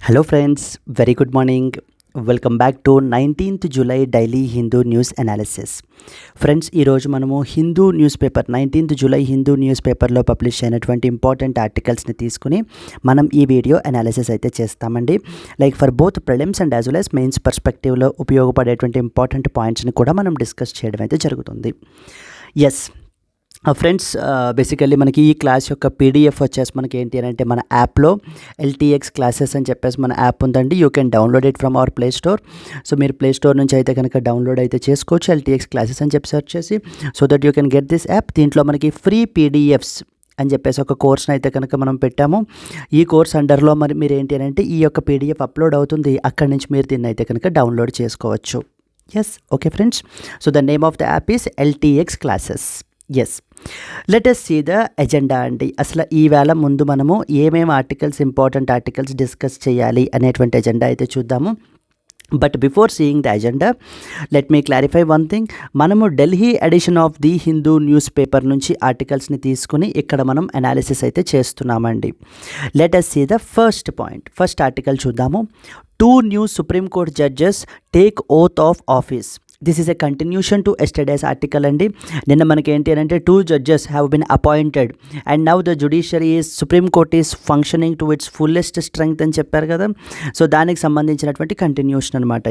Hello friends, very good morning. Welcome back to 19th July daily Hindu news analysis. Friends, ఈరోజు మనము Hindu news paper 19th July Hindu news పేపర్లో publish అయినటువంటి important ఆర్టికల్స్ని తీసుకుని మనం ఈ వీడియో అనాలిసిస్ అయితే చేస్తామండి. Like for both prelims and as well as mains పర్స్పెక్టివ్లో ఉపయోగపడేటువంటి ఇంపార్టెంట్ పాయింట్స్ని కూడా మనం డిస్కస్ చేయడం అయితే జరుగుతుంది. ఎస్ ఫ్రెండ్స్, బేసికల్లీ మనకి ఈ క్లాస్ యొక్క పీడిఎఫ్ వచ్చేసి మనకి ఏంటి అని అంటే మన యాప్లో ఎల్టీఎక్స్ క్లాసెస్ అని చెప్పేసి మన యాప్ ఉందండి. You can download it from our play store. So మీరు ప్లే స్టోర్ నుంచి అయితే కనుక డౌన్లోడ్ అయితే చేసుకోవచ్చు ఎల్టీఎక్స్ క్లాసెస్ అని చెప్పి సెర్చ్ చేసి, so that you can get this app. దీంట్లో మనకి ఫ్రీ పీడిఎఫ్స్ అని చెప్పేసి ఒక కోర్స్ని అయితే కనుక మనం పెట్టాము. ఈ కోర్స్ అండర్లో మరి మీరు ఏంటి అని అంటే ఈ యొక్క పీడిఎఫ్ అప్లోడ్ అవుతుంది. అక్కడి నుంచి మీరు దీన్ని అయితే కనుక డౌన్లోడ్ చేసుకోవచ్చు. Yes, okay friends. So the name of the app is LTX classes. Yes, let us see the agenda అండి. అసలు ఈవేళ ముందు మనము ఏమేమి ఆర్టికల్స్, ఇంపార్టెంట్ ఆర్టికల్స్ డిస్కస్ చేయాలి అనేటువంటి ఎజెండా అయితే చూద్దాము. But before seeing the agenda, let me clarify one thing. మనము Delhi edition of the Hindu news paper నుంచి ఆర్టికల్స్ని తీసుకుని ఇక్కడ మనం అనాలిసిస్ అయితే చేస్తున్నామండి. Let us see the first point. First article చూద్దాము. 2 new Supreme Court judges take oath of office. This is a continuation to yesterday's article అండి. నిన్న మనకి ఏంటి అని అంటే 2 judges have been appointed and now the judiciary is, Supreme Court is functioning to its fullest strength అని చెప్పారు కదా. So దానికి సంబంధించినటువంటి కంటిన్యూషన్ అనమాట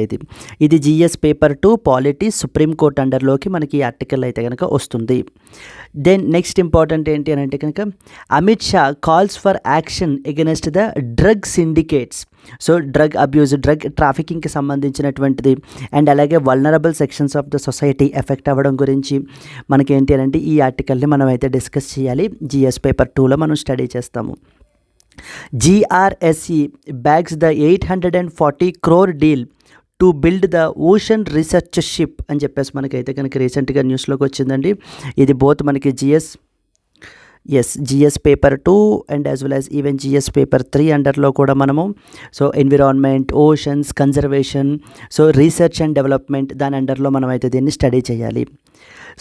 ఇది GS paper 2 polity Supreme Court అండర్లోకి మనకి ఈ ఆర్టికల్ అయితే కనుక వస్తుంది. దెన్ నెక్స్ట్ ఇంపార్టెంట్ ఏంటి అని అంటే కనుక Amit Shah calls for action against the drug syndicates. So drug abuse, drug ట్రాఫికింగ్కి సంబంధించినటువంటిది అండ్ అలాగే vulnerable sections of the society effect అవ్వడం గురించి మనకి ఏంటి అని అంటే ఈ ఆర్టికల్ని మనం అయితే డిస్కస్ చేయాలి. జిఎస్ పేపర్ 2లో మనం స్టడీ చేస్తాము. GRSE bags the 840 crore deal to build the ocean research ship అని చెప్పేసి మనకైతే కనుక రీసెంట్గా న్యూస్లోకి వచ్చిందండి. ఇది బోత్ మనకి GS paper 2 and as well as even GS paper 3 అండర్లో కూడా మనము so environment, oceans, conservation, so research and development దాని అండర్లో మనం అయితే దీన్ని స్టడీ చేయాలి.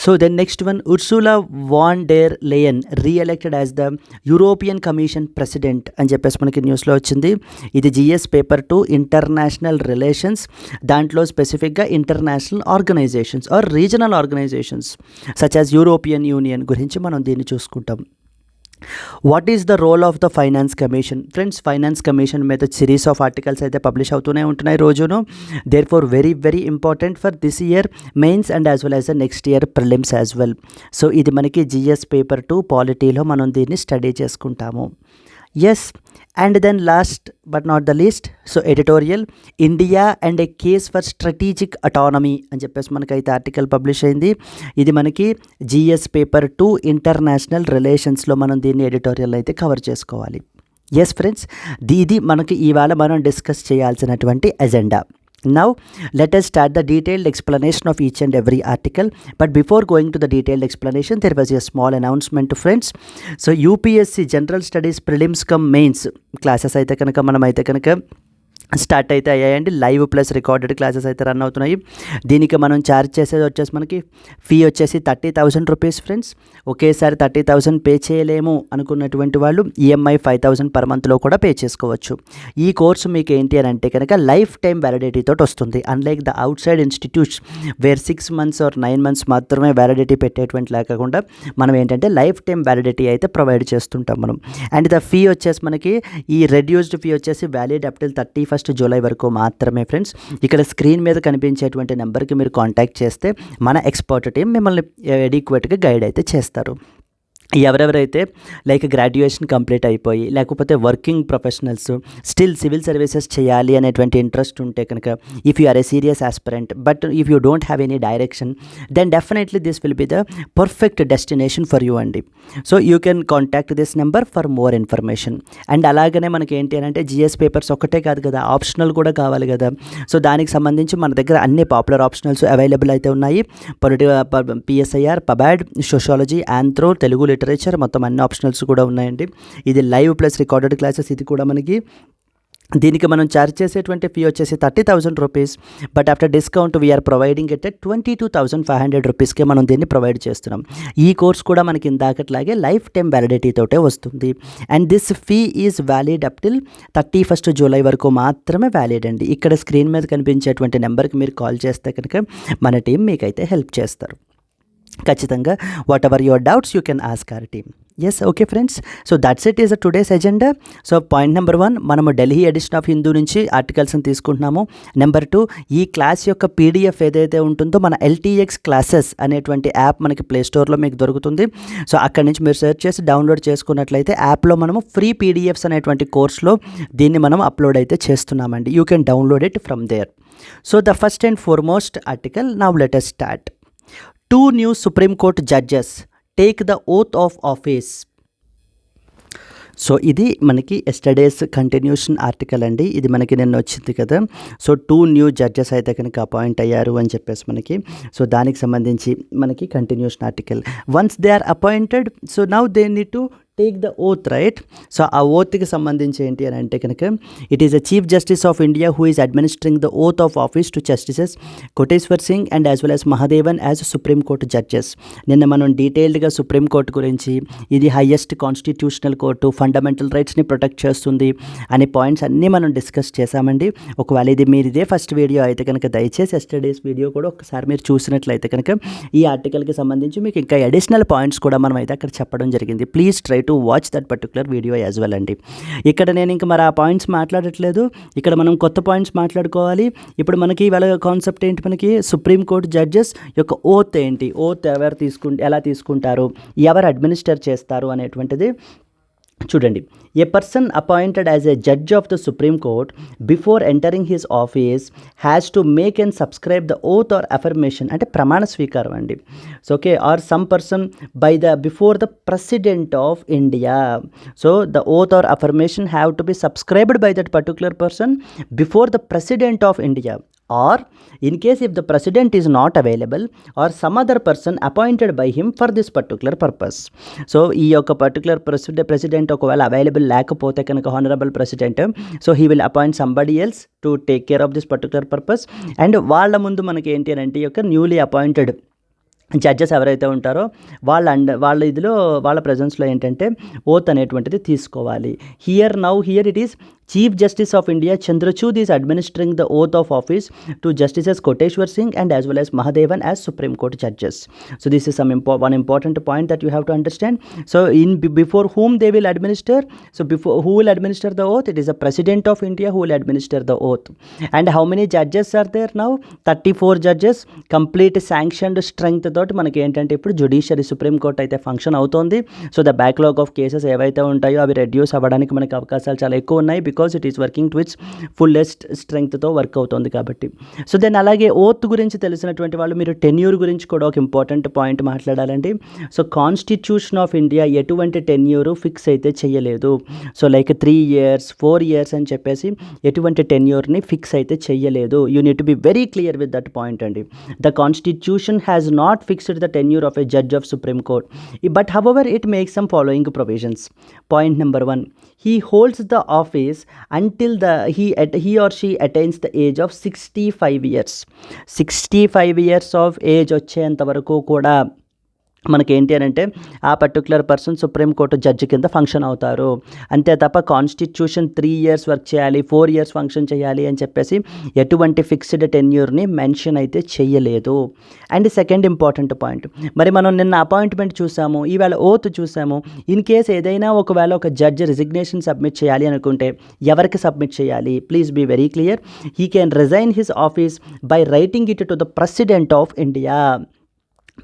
So then next one, Ursula von der Leyen reelected as the European Commission president అని చెప్పేసి మనకి న్యూస్లో వచ్చింది. ఇది జిఎస్ పేపర్ 2 ఇంటర్నేషనల్ రిలేషన్స్. దాంట్లో స్పెసిఫిక్గా international organisations or regional organisations such as European Union గురించి మనం దీన్ని చూసుకుంటాం. What is the role of the finance commission? Friends, finance commission మీద సిరీస్ ఆఫ్ ఆర్టికల్స్ అయితే పబ్లిష్ అవుతూనే ఉంటున్నాయి రోజును. There four very very important for this year mains and as well as the next year prelims as well. So ఇది మనకి GS paper 2 పాలిటీలో మనం దీన్ని study చేసుకుంటాము. Yes, and then last but not the least, so editorial, India and a case for strategic autonomy అని చెప్పేసి మనకైతే article publish అయింది. ఇది మనకి జిఎస్ పేపర్ 2 ఇంటర్నేషనల్ రిలేషన్స్లో మనం దీన్ని ఎడిటోరియల్ అయితే కవర్ చేసుకోవాలి. ఎస్ ఫ్రెండ్స్, ఇది మనకి ఇవాళ మనం డిస్కస్ చేయాల్సినటువంటి agenda. Now let us start the detailed explanation of each and every article. But before going to the detailed explanation, there was a small announcement to friends. So UPSC General Studies Prelims cum Mains classes అయితే కనుక మనం అయితే కనుక start అయితే అయ్యాయండి. Live plus recorded classes అయితే run అవుతున్నాయి. దీనికి మనం ఛార్జ్ చేసేది వచ్చేసి మనకి ఫీ వచ్చేసి 30,000 రూపీస్ ఫ్రెండ్స్. ఒకేసారి 30,000 పే చేయలేము అనుకున్నటువంటి వాళ్ళు ఈఎంఐ 5,000 పర్ మంత్లో కూడా పే చేసుకోవచ్చు. ఈ కోర్సు మీకు ఏంటి అని అంటే కనుక లైఫ్ టైం వ్యాలిడిటీ తోటి వస్తుంది. Unlike the outside institutes where 6 months or 9 months మాత్రమే వ్యాలిడిటీ పెట్టేటువంటి లేకుండా మనం ఏంటంటే లైఫ్ టైం వ్యాలిడిటీ అయితే ప్రొవైడ్ చేస్తుంటాం మనం. అండ్ ద ఫీ వచ్చేసి మనకి ఈ రెడ్యూస్డ్ ఫీ వచ్చేసి valid up till 31st July వరకు మాత్రమే ఫ్రెండ్స్. ఇక్కడ స్క్రీన్ మీద కనిపించేటువంటి నెంబర్కి మీరు కాంటాక్ట్ చేస్తే మన ఎక్స్పర్ట్ టీం మిమ్మల్ని ఎడిక్వేట్గా గైడ్ అయితే చేస్తారు. ఎవరెవరైతే లైక్ గ్రాడ్యుయేషన్ కంప్లీట్ అయిపోయి లేకపోతే working professionals still civil services చేయాలి అనేటువంటి ఇంట్రెస్ట్ ఉంటే కనుక, if you are a serious aspirant but if you don't have any direction, then definitely this will be the perfect destination for you అండి. So you can contact this number for more information. And అలాగనే మనకి ఏంటి అని అంటే GS papers ఒకటే కాదు కదా, optional కూడా కావాలి కదా. సో దానికి సంబంధించి మన దగ్గర అన్ని పాపులర్ ఆప్షనల్స్ అవైలబుల్ అయితే ఉన్నాయి. PSIR, pub ad, sociology, anthro, Telugu literature మొత్తం అన్ని ఆప్షనల్స్ కూడా ఉన్నాయండి. ఇది లైవ్ ప్లస్ రికార్డెడ్ క్లాసెస్. ఇది కూడా మనకి దీనికి మనం ఛార్జ్ చేసేటువంటి ఫీ వచ్చేసి 30,000 rupees. But after discount we're providing it 22,500 రూపీస్కే మనం దీన్ని ప్రొవైడ్ చేస్తున్నాం. ఈ కోర్స్ కూడా మనకి ఇందాకట్లాగే లైఫ్ టైం వ్యాలిడిటీ తోటే వస్తుంది. And this fee is valid up till 31st July వరకు మాత్రమే వ్యాలిడ్ అండి. ఇక్కడ స్క్రీన్ మీద కనిపించేటువంటి నెంబర్కి మీరు కాల్ చేస్తే కనుక మన టీం మీకైతే హెల్ప్ చేస్తారు. ఖచ్చితంగా whatever your doubts you can ask our team. Yes, okay friends, so that's it is today's agenda. So point number 1, మనము ఢిల్లీ ఎడిషన్ ఆఫ్ హిందూ నుంచి ఆర్టికల్స్ని తీసుకుంటున్నాము. నెంబర్ 2, ఈ క్లాస్ యొక్క పీడిఎఫ్ ఏదైతే ఉంటుందో మన LTX క్లాసెస్ అనేటువంటి యాప్ మనకి ప్లేస్టోర్లో మీకు దొరుకుతుంది. సో అక్కడి నుంచి మీరు సెర్చ్ చేసి డౌన్లోడ్ చేసుకున్నట్లయితే యాప్లో మనము ఫ్రీ PDFs అనేటువంటి కోర్స్లో దీన్ని మనం అప్లోడ్ అయితే చేస్తున్నామండి. You can download it from there. So the first and foremost article, now let us start. 2 new Supreme Court judges take the oath of office. So ఇది మనకి ఎస్టర్డేస్ కంటిన్యూషన్ ఆర్టికల్ అండి. ఇది మనకి నిన్న వచ్చింది కదా. సో 2 న్యూ జడ్జెస్ అయితే కనుక అపాయింట్ అయ్యారు అని చెప్పేసి మనకి, సో దానికి సంబంధించి మనకి continuation article. Once they are appointed, so now they need to take the oath, right? So ఆ ఓత్కి సంబంధించి ఏంటి అని అంటే కనుక, it is the chief justice of India who is administering the oath of office to justices Koteshwar Singh and as well as Mahadevan as Supreme court judges. నిన్న మనం డీటెయిల్డ్గా సుప్రీం కోర్టు గురించి, ఇది హైయెస్ట్ కాన్స్టిట్యూషనల్ కోర్టు, ఫండమెంటల్ రైట్స్ని ప్రొటెక్ట్ చేస్తుంది అనే points అన్నీ మనం డిస్కస్ చేశామండి. ఒకవేళ ఇది మీరు ఇదే ఫస్ట్ వీడియో అయితే కనుక దయచేసి ఎస్టర్డేస్ వీడియో కూడా ఒకసారి మీరు చూసినట్లయితే కనుక ఈ ఆర్టికల్కి సంబంధించి మీకు ఇంకా అడిషనల్ పాయింట్స్ కూడా మనం అయితే అక్కడ చెప్పడం జరిగింది. Please try to watch that particular video as well అండి. ఇక్కడ నేను ఇంకా మరి ఆ పాయింట్స్ మాట్లాడట్లేదు, ఇక్కడ మనం కొత్త పాయింట్స్ మాట్లాడుకోవాలి. ఇప్పుడు మనకి ఇవాళ కాన్సెప్ట్ ఏంటి, మనకి సుప్రీం కోర్ట్ జడ్జెస్ యొక్క ఓత్ ఏంటి, ఓత్ ఎలా తీసుకుంటారు, ఎవరు అడ్మినిస్టర్ చేస్తారు అనేటువంటిది చూడండి. A person appointed as a judge of the supreme Court before entering his office has to make and subscribe the oath or affirmation, అంటే ప్రమాణ స్వీకారం అండి. So okay, or some person before the president of India. So the oath or affirmation have to be subscribed by that particular person before the president of India, or in case if the president is not available or some other person appointed by him for this particular purpose. So ఈ యొక్క particular president ఒకవేళ available లేకపోతే కనుక honourable president, so he will appoint somebody else to take care of this particular purpose. And వాళ్ళ ముందు మనకి ఏంటి అని అంటే ఈ యొక్క న్యూలీ అపాయింటెడ్ జడ్జెస్ ఎవరైతే ఉంటారో వాళ్ళ ఇదిలో వాళ్ళ ప్రజెన్స్లో ఏంటంటే ఓత్ అనేటువంటిది తీసుకోవాలి. Here it is chief justice of India Chandrachud is administering the oath of office to justices Koteshwar Singh and as well as Mahadevan as Supreme court judges. So this is one important point that you have to understand. So before whom they will administer, so before who will administer the oath, it is the president of India who will administer the oath. And how many judges are there now? 34 judges, complete sanctioned strength తోటి మనకి ఏంటంటే ఇప్పుడు judiciary supreme court అయితే function అవుతోంది. So the backlog of cases ఏవైతే ఉంటాయో అవి reduce అవ్వడానికి మనకి అవకాశాలు చాలా ఎక్కువ ఉన్నాయి, because it is working to its fullest స్ట్రెంగ్త్తో వర్క్ అవుతుంది కాబట్టి. సో దెన్ అలాగే ఓత్ గురించి తెలిసినటువంటి వాళ్ళు మీరు టెన్యూర్ గురించి కూడా ఒక ఇంపార్టెంట్ పాయింట్ మాట్లాడాలండి. సో కాన్స్టిట్యూషన్ ఆఫ్ ఇండియా ఎటువంటి టెన్యూర్ ఫిక్స్ అయితే చేయలేదు. సో లైక్ 3 years 4 years అని చెప్పేసి ఎటువంటి టెన్యూర్ని ఫిక్స్ అయితే చేయలేదు. You need to be very clear with that point అండి. The constitution has not fixed the tenure of a judge of Supreme Court, but however it makes some following provisions. Point number 1, he holds the office until he or she attains the age of 65 years. 65 years of age వచ్చేంత వరకు కూడా మనకేంటి అని అంటే ఆ particular person supreme court judge కింద function అవుతారు. అంతే తప్ప కాన్స్టిట్యూషన్ 3 years వర్క్ చేయాలి, 4 years ఫంక్షన్ చేయాలి అని చెప్పేసి ఎటువంటి ఫిక్స్డ్ టెన్యూర్ని మెన్షన్ అయితే చేయలేదు. అండ్ సెకండ్ ఇంపార్టెంట్ పాయింట్, మరి మనం నిన్న అపాయింట్మెంట్ చూసాము, ఈవేళ ఓత్ చూసాము. ఇన్ కేస్ ఏదైనా ఒకవేళ ఒక జడ్జి రిజిగ్నేషన్ సబ్మిట్ చేయాలి అనుకుంటే ఎవరికి సబ్మిట్ చేయాలి? Please be very clear. He can resign his office by writing it to the president of India.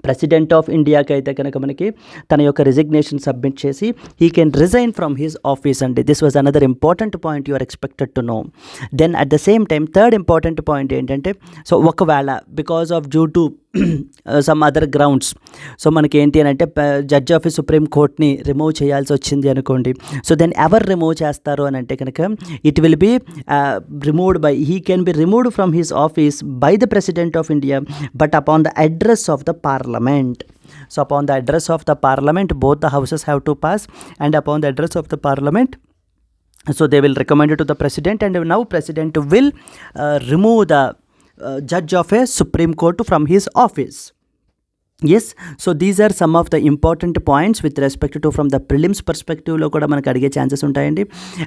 President of ఇండియాకి అయితే కనుక మనకి తన యొక్క రిజిగ్నేషన్ సబ్మిట్ చేసి he can resign from his office అండి. This was another important point you are expected to know. Then at the same time third important point ఏంటంటే, so ఒకవేళ because of due to some other grounds, so మనకి ఏంటి అని అంటే judge of supreme కోర్ట్ని remove చేయాల్సి వచ్చింది అనుకోండి. So then ఎవరు రిమూవ్ చేస్తారు అని అంటే కనుక it will be removed by he can be removed from his office by the president of India but upon the address of the parliament. So upon the address of the parliament both the houses have to pass, and upon the address of the parliament So they will recommend it to the president, and now president will remove the judge of a Supreme Court from his office. Yes, so these are some of the important points with respect to from the prelims పర్స్పెక్టివ్లో కూడా మనకు అడిగే chances ఉంటాయండి.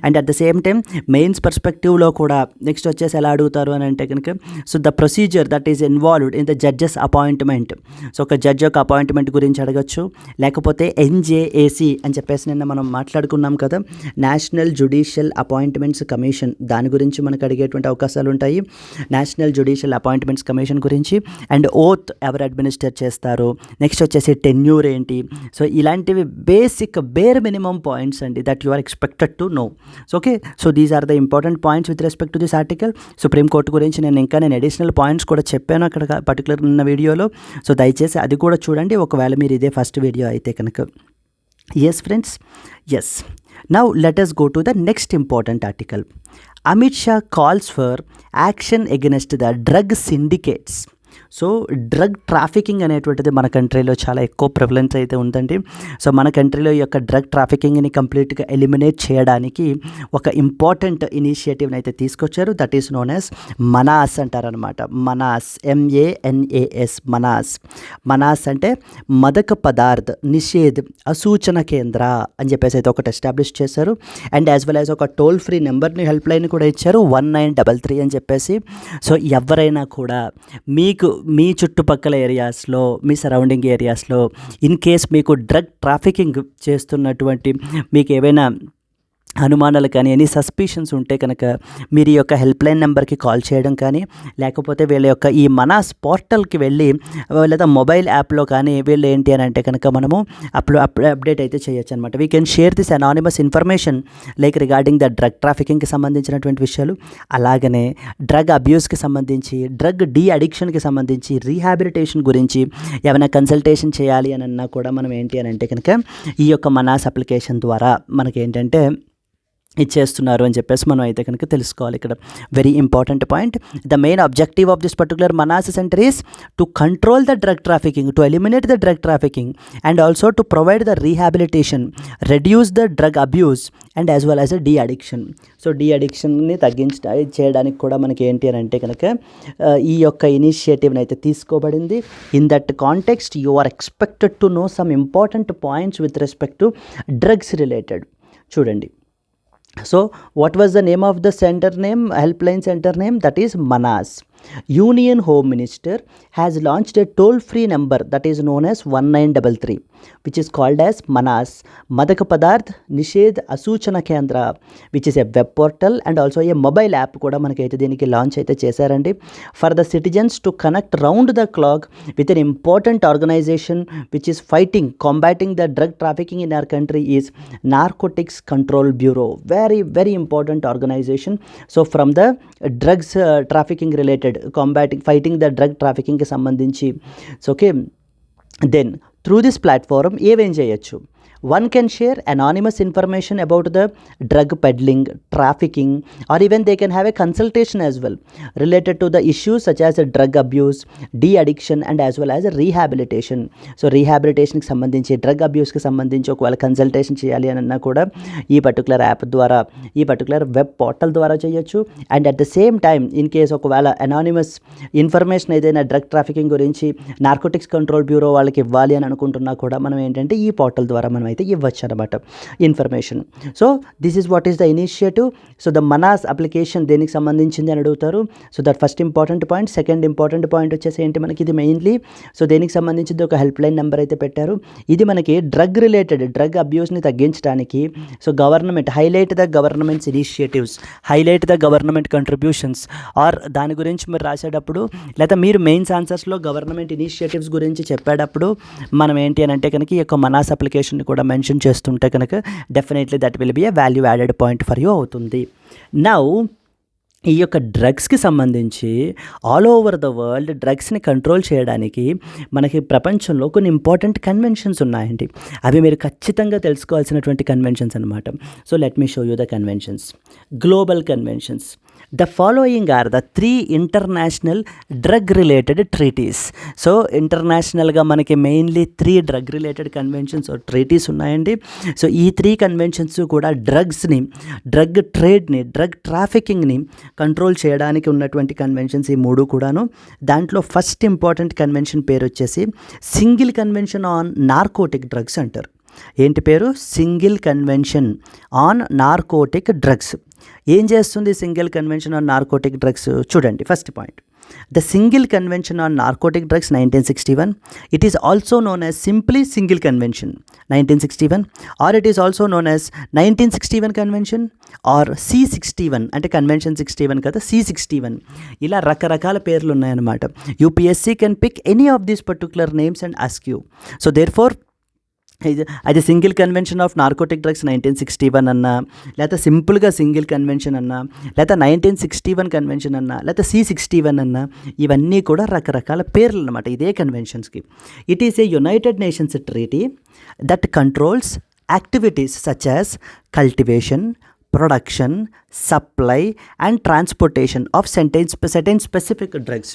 And at the same time mains పర్స్పెక్టివ్లో కూడా next వచ్చేసి ఎలా అడుగుతారు అని అంటే కనుక, so the procedure that is involved in the judges appointment. So ఒక జడ్జ్ యొక్క అపాయింట్మెంట్ గురించి అడగచ్చు, లేకపోతే ఎన్జేఏసీ అని చెప్పేసి నిన్న మనం మాట్లాడుకున్నాం కదా, నేషనల్ జ్యుడిషియల్ అపాయింట్మెంట్స్ కమిషన్, దాని గురించి మనకు అడిగేటువంటి అవకాశాలు ఉంటాయి. నేషనల్ జ్యుడిషియల్ అపాయింట్మెంట్స్ కమిషన్ గురించి, అండ్ ఓత్ ఎవరు అడ్మినిస్టర్ చేస్తారు, నెక్స్ట్ వచ్చేసి టెన్యూర్ ఏంటి. సో ఇలాంటివి బేసిక్ బేర్ మినిమం పాయింట్స్ అండి that you are expected to know. So okay, so these are the important points with respect to this article. Supreme court గురించి నేను additional points కూడా చెప్పాను అక్కడ పర్టికులర్ ఉన్న వీడియోలో. సో దయచేసి అది కూడా చూడండి ఒకవేళ మీరు ఇదే ఫస్ట్ వీడియో అయితే కనుక. Yes friends, yes. Now let us go to the next important article. Amit Shah calls for action against the drug syndicates. So drug trafficking అనేటువంటిది మన కంట్రీలో చాలా ఎక్కువ ప్రివలెన్స్ అయితే ఉందండి. సో మన కంట్రీలో ఈ యొక్క డ్రగ్ ట్రాఫికింగ్ని కంప్లీట్గా ఎలిమినేట్ చేయడానికి ఒక ఇంపార్టెంట్ ఇనిషియేటివ్ని అయితే తీసుకొచ్చారు. That is known as Manas అంటారనమాట. మనాస్, MANAS, మనాస్. మనాస్ అంటే మదక పదార్థ నిషేధ్ అసూచన కేంద్ర అని చెప్పేసి అయితే ఒకటి ఎస్టాబ్లిష్ చేశారు. అండ్ యాజ్ వెల్ యాజ్ ఒక టోల్ ఫ్రీ నెంబర్ని, హెల్ప్ లైన్ కూడా ఇచ్చారు, 1933 అని చెప్పేసి. సో ఎవరైనా కూడా మీకు మీ చుట్టుపక్కల ఏరియాస్లో, మీ సరౌండింగ్ ఏరియాస్లో ఇన్ కేస్ మీకు డ్రగ్ ట్రాఫికింగ్ చేస్తున్నటువంటి మీకు ఏవైనా అనుమానాలు కానీ ఎనీ సస్పిషన్స్ ఉంటే కనుక మీరు ఈ యొక్క హెల్ప్ లైన్ నెంబర్కి కాల్ చేయడం కానీ, లేకపోతే వీళ్ళ యొక్క ఈ మనాస్ పోర్టల్కి వెళ్ళి లేదా మొబైల్ యాప్లో కానీ వీళ్ళు ఏంటి అని అంటే కనుక మనము అప్డేట్ అయితే చేయొచ్చు అనమాట. We can share this anonymous information like regarding the drug ట్రాఫికింగ్కి సంబంధించినటువంటి విషయాలు, అలాగనే డ్రగ్ అబ్యూస్కి సంబంధించి, డ్రగ్ డీ అడిక్షన్కి సంబంధించి, రీహాబిలిటేషన్ గురించి ఏమైనా కన్సల్టేషన్ చేయాలి అని అన్నా కూడా మనం ఏంటి అని అంటే కనుక ఈ యొక్క మనాస్ అప్లికేషన్ ద్వారా మనకి ఏంటంటే ఇచ్చేస్తున్నారు అని చెప్పేసి మనం అయితే కనుక తెలుసుకోవాలి. ఇక్కడ very important point. The main objective of this particular MANAS centre is to control the drug trafficking, to eliminate the drug trafficking, and also to provide the rehabilitation, reduce the drug abuse, and as well as the de addiction. So డీ అడిక్షన్ని చేయడానికి కూడా మనకి ఏంటి అని అంటే కనుక ఈ యొక్క ఇనిషియేటివ్ని అయితే తీసుకోబడింది. In that context you are expected to know some important points with respect to drugs related. చూడండి, so what was the name of the center name, helpline center name? That is Manas. Union Home Minister has launched a toll-free number that is known as 1933, which is called as Manas Madaka Padarth Nishedh Asuchana Kendra, which is a web portal and also a mobile app kuda manakaithe deeniki launch aithe chesarandi for the citizens to connect round the clock with an important organization which is combating the drug trafficking in our country is Narcotics Control Bureau. Very very important organization. So from the drugs trafficking related, fighting the drug trafficking కి సంబంధించి. So okay, then through this platform ఏమేం చేయొచ్చు? One can share anonymous information about the drug peddling, trafficking, or even they can have a consultation as well related to the issues such as drug abuse, de-addiction, and as well as rehabilitation. So rehabilitation కి సంబంధించి, drug అబ్యూస్కి సంబంధించి ఒకవేళ consultation చేయాలి అని అన్నా కూడా ఈ particular app ద్వారా, ఈ పర్టికులర్ వెబ్ పోర్టల్ ద్వారా చేయొచ్చు. And at the same time in case ఒకవేళ అనానిమస్ ఇన్ఫర్మేషన్ ఏదైనా డ్రగ్ ట్రాఫికింగ్ గురించి నార్కోటిక్స్ కంట్రోల్ బ్యూరో వాళ్ళకి ఇవ్వాలి అని అనుకుంటున్నా కూడా మనం ఏంటంటే ఈ పోర్టల్ ద్వారా మనం అయితే ఇవ్వచ్చు అనమాట information. So this is what is the initiative. So the Manas application దేనికి సంబంధించింది అని అడుగుతారు. So that first important point. Second important point వచ్చేసి ఏంటి మనకి, ఇది మెయిన్లీ సో దేనికి సంబంధించింది ఒక హెల్ప్ లైన్ నెంబర్ అయితే పెట్టారు. ఇది మనకి డ్రగ్ రిలేటెడ్, డ్రగ్ అబ్యూస్ని తగ్గించడానికి so government highlight the government's initiatives, highlight the government contributions, or దాని గురించి మీరు రాసేటప్పుడు లేదా మీరు మెయిన్స్ ఆన్సర్స్లో గవర్నమెంట్ ఇనిషియేటివ్స్ గురించి చెప్పేటప్పుడు మనం ఏంటి అని అంటే కనుక ఈ యొక్క మనాస్ అప్లికేషన్ కూడా మెన్షన్ చేస్తుంటే కనుక definitely that will be a value added point for you అవుతుంది. నౌ ఈ యొక్క డ్రగ్స్కి సంబంధించి ఆల్ ఓవర్ ద వరల్డ్ డ్రగ్స్ని కంట్రోల్ చేయడానికి మనకి ప్రపంచంలో కొన్ని ఇంపార్టెంట్ కన్వెన్షన్స్ ఉన్నాయండి. అవి మీరు ఖచ్చితంగా తెలుసుకోవాల్సినటువంటి కన్వెన్షన్స్ అనమాట. So let me show you the conventions. Global conventions. The following are the 3 international drug related treaties. So ఇంటర్నేషనల్గా మనకి mainly 3 drug related conventions treaties ఉన్నాయండి. సో ఈ 3 కన్వెన్షన్స్ కూడా డ్రగ్స్ని, డ్రగ్ ట్రేడ్ని, డ్రగ్ ట్రాఫికింగ్ని కంట్రోల్ చేయడానికి ఉన్నటువంటి కన్వెన్షన్స్ ఈ 3 కూడాను. దాంట్లో ఫస్ట్ ఇంపార్టెంట్ కన్వెన్షన్ పేరు వచ్చేసి single convention on narcotic drugs అంటారు. ఏంటి పేరు? Single convention on narcotic drugs. ఏం చేస్తుంది single convention on narcotic drugs? చూడండి, first point, the single convention on narcotic drugs 1961, it is also known as simply single convention 1961, or it is also known as 1961 convention or C61, అంటే convention 61 కదా, C61. ఇలా రకరకాల పేర్లు ఉన్నాయన్నమాట. UPSC can pick any of these particular names and ask you. So therefore అది single convention of narcotic drugs 1961 అన్నా, లేకపోతే సింపుల్గా సింగిల్ కన్వెన్షన్ అన్నా, లేకపోతే 1961 కన్వెన్షన్ అన్నా, లేకపోతే C61 అన్నా, ఇవన్నీ కూడా రకరకాల పేర్లు అనమాట ఇదే కన్వెన్షన్స్కి. It is a United Nations treaty that controls activities such as cultivation, production, supply and transportation of certain specific drugs.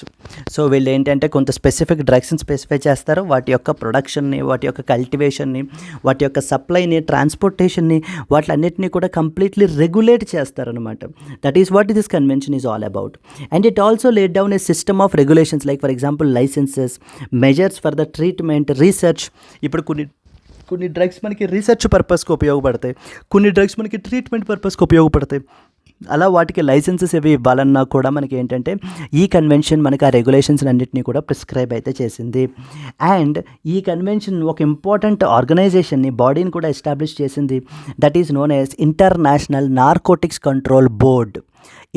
So వీళ్ళు ఏంటంటే కొంత స్పెసిఫిక్ డ్రగ్స్ని స్పెసిఫై చేస్తారు, వాటి యొక్క ప్రొడక్షన్ని, వాటి యొక్క కల్టివేషన్ని, వాటి యొక్క సప్లైని, ట్రాన్స్పోర్టేషన్ని, వాటిలన్నిటినీ కూడా కంప్లీట్లీ రెగ్యులేట్ చేస్తారనమాట. That is what this convention is all about. And it also laid down A system of regulations like for example licences, measures for the treatment, research. ఇప్పుడు కొన్ని డ్రగ్స్ మనకి రీసెర్చ్ పర్పస్కి ఉపయోగపడతాయి, కొన్ని డ్రగ్స్ మనకి treatment పర్పస్కి ఉపయోగపడతాయి. అలా వాటికి లైసెన్సెస్ ఇవి ఇవ్వాలన్నా కూడా మనకి ఏంటంటే ఈ కన్వెన్షన్ మనకి ఆ రెగ్యులేషన్స్ అన్నింటినీ కూడా ప్రిస్క్రైబ్ అయితే చేసింది. అండ్ ఈ కన్వెన్షన్ ఒక ఇంపార్టెంట్ ఆర్గనైజేషన్ని, బాడీని కూడా ఎస్టాబ్లిష్ చేసింది. That is known as international narcotics control board.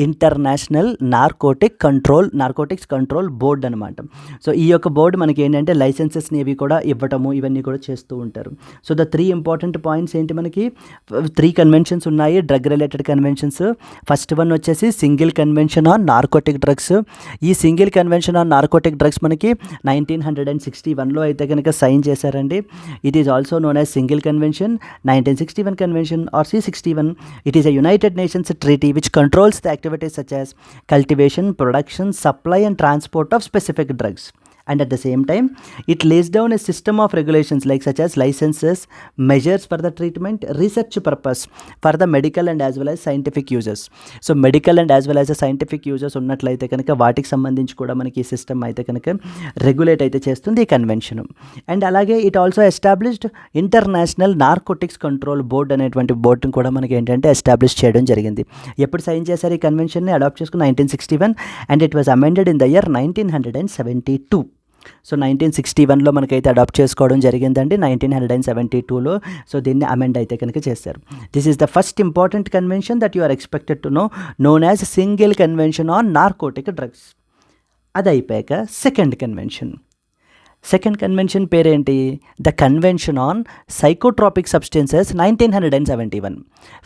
International narcotics control board అనమాట. సో ఈ యొక్క బోర్డు మనకి ఏంటంటే లైసెన్సెస్ని ఇవి కూడా ఇవ్వటము, ఇవన్నీ కూడా చేస్తూ ఉంటారు. సో ద 3 ఇంపార్టెంట్ పాయింట్స్ ఏంటి, మనకి 3 కన్వెన్షన్స్ ఉన్నాయి, drug related conventions. First one వచ్చేసి single convention on narcotic Drugs. ఈ Single convention on narcotic Drugs మనకి 1961లో అయితే కనుక సైన్ చేశారండి. It is also known as Single convention 1961 convention or C61. It is a United Nations treaty which controls the activities such as cultivation, production, supply and transport of specific drugs. And at the same time it lays down a system of regulations like such as licenses, measures for the treatment, research purpose for the medical and as well as scientific uses. So medical and as well as scientific uses ఉన్నట్లయితే కనుక వాటికి సంబంధించి కూడా మనకి ఈ system అయితే కనుక regulate అయితే చేస్తుంది ఈ కన్వెన్షన్. అండ్ అలాగే it also established international narcotics control board అనేటువంటి బోర్డుని కూడా మనకి ఏంటంటే ఎస్టాబ్లిష్ చేయడం జరిగింది. ఎప్పుడు సైన్ చేశారు ఈ కన్వెన్షన్ని? అడాప్ట్ చేసుకుని 1961 and it was amended in the year 1972. So 1961లో మనకైతే అడాప్ట్ చేసుకోవడం జరిగిందండి, 1972లో సో దీన్ని అమెండ్ అయితే కనుక చేశారు. This is the first important convention that you are expected to know, known as Single convention on narcotic Drugs. అది అయిపోయాక సెకండ్ కన్వెన్షన్ పేరేంటి? The Convention on Psychotropic Substances 1971.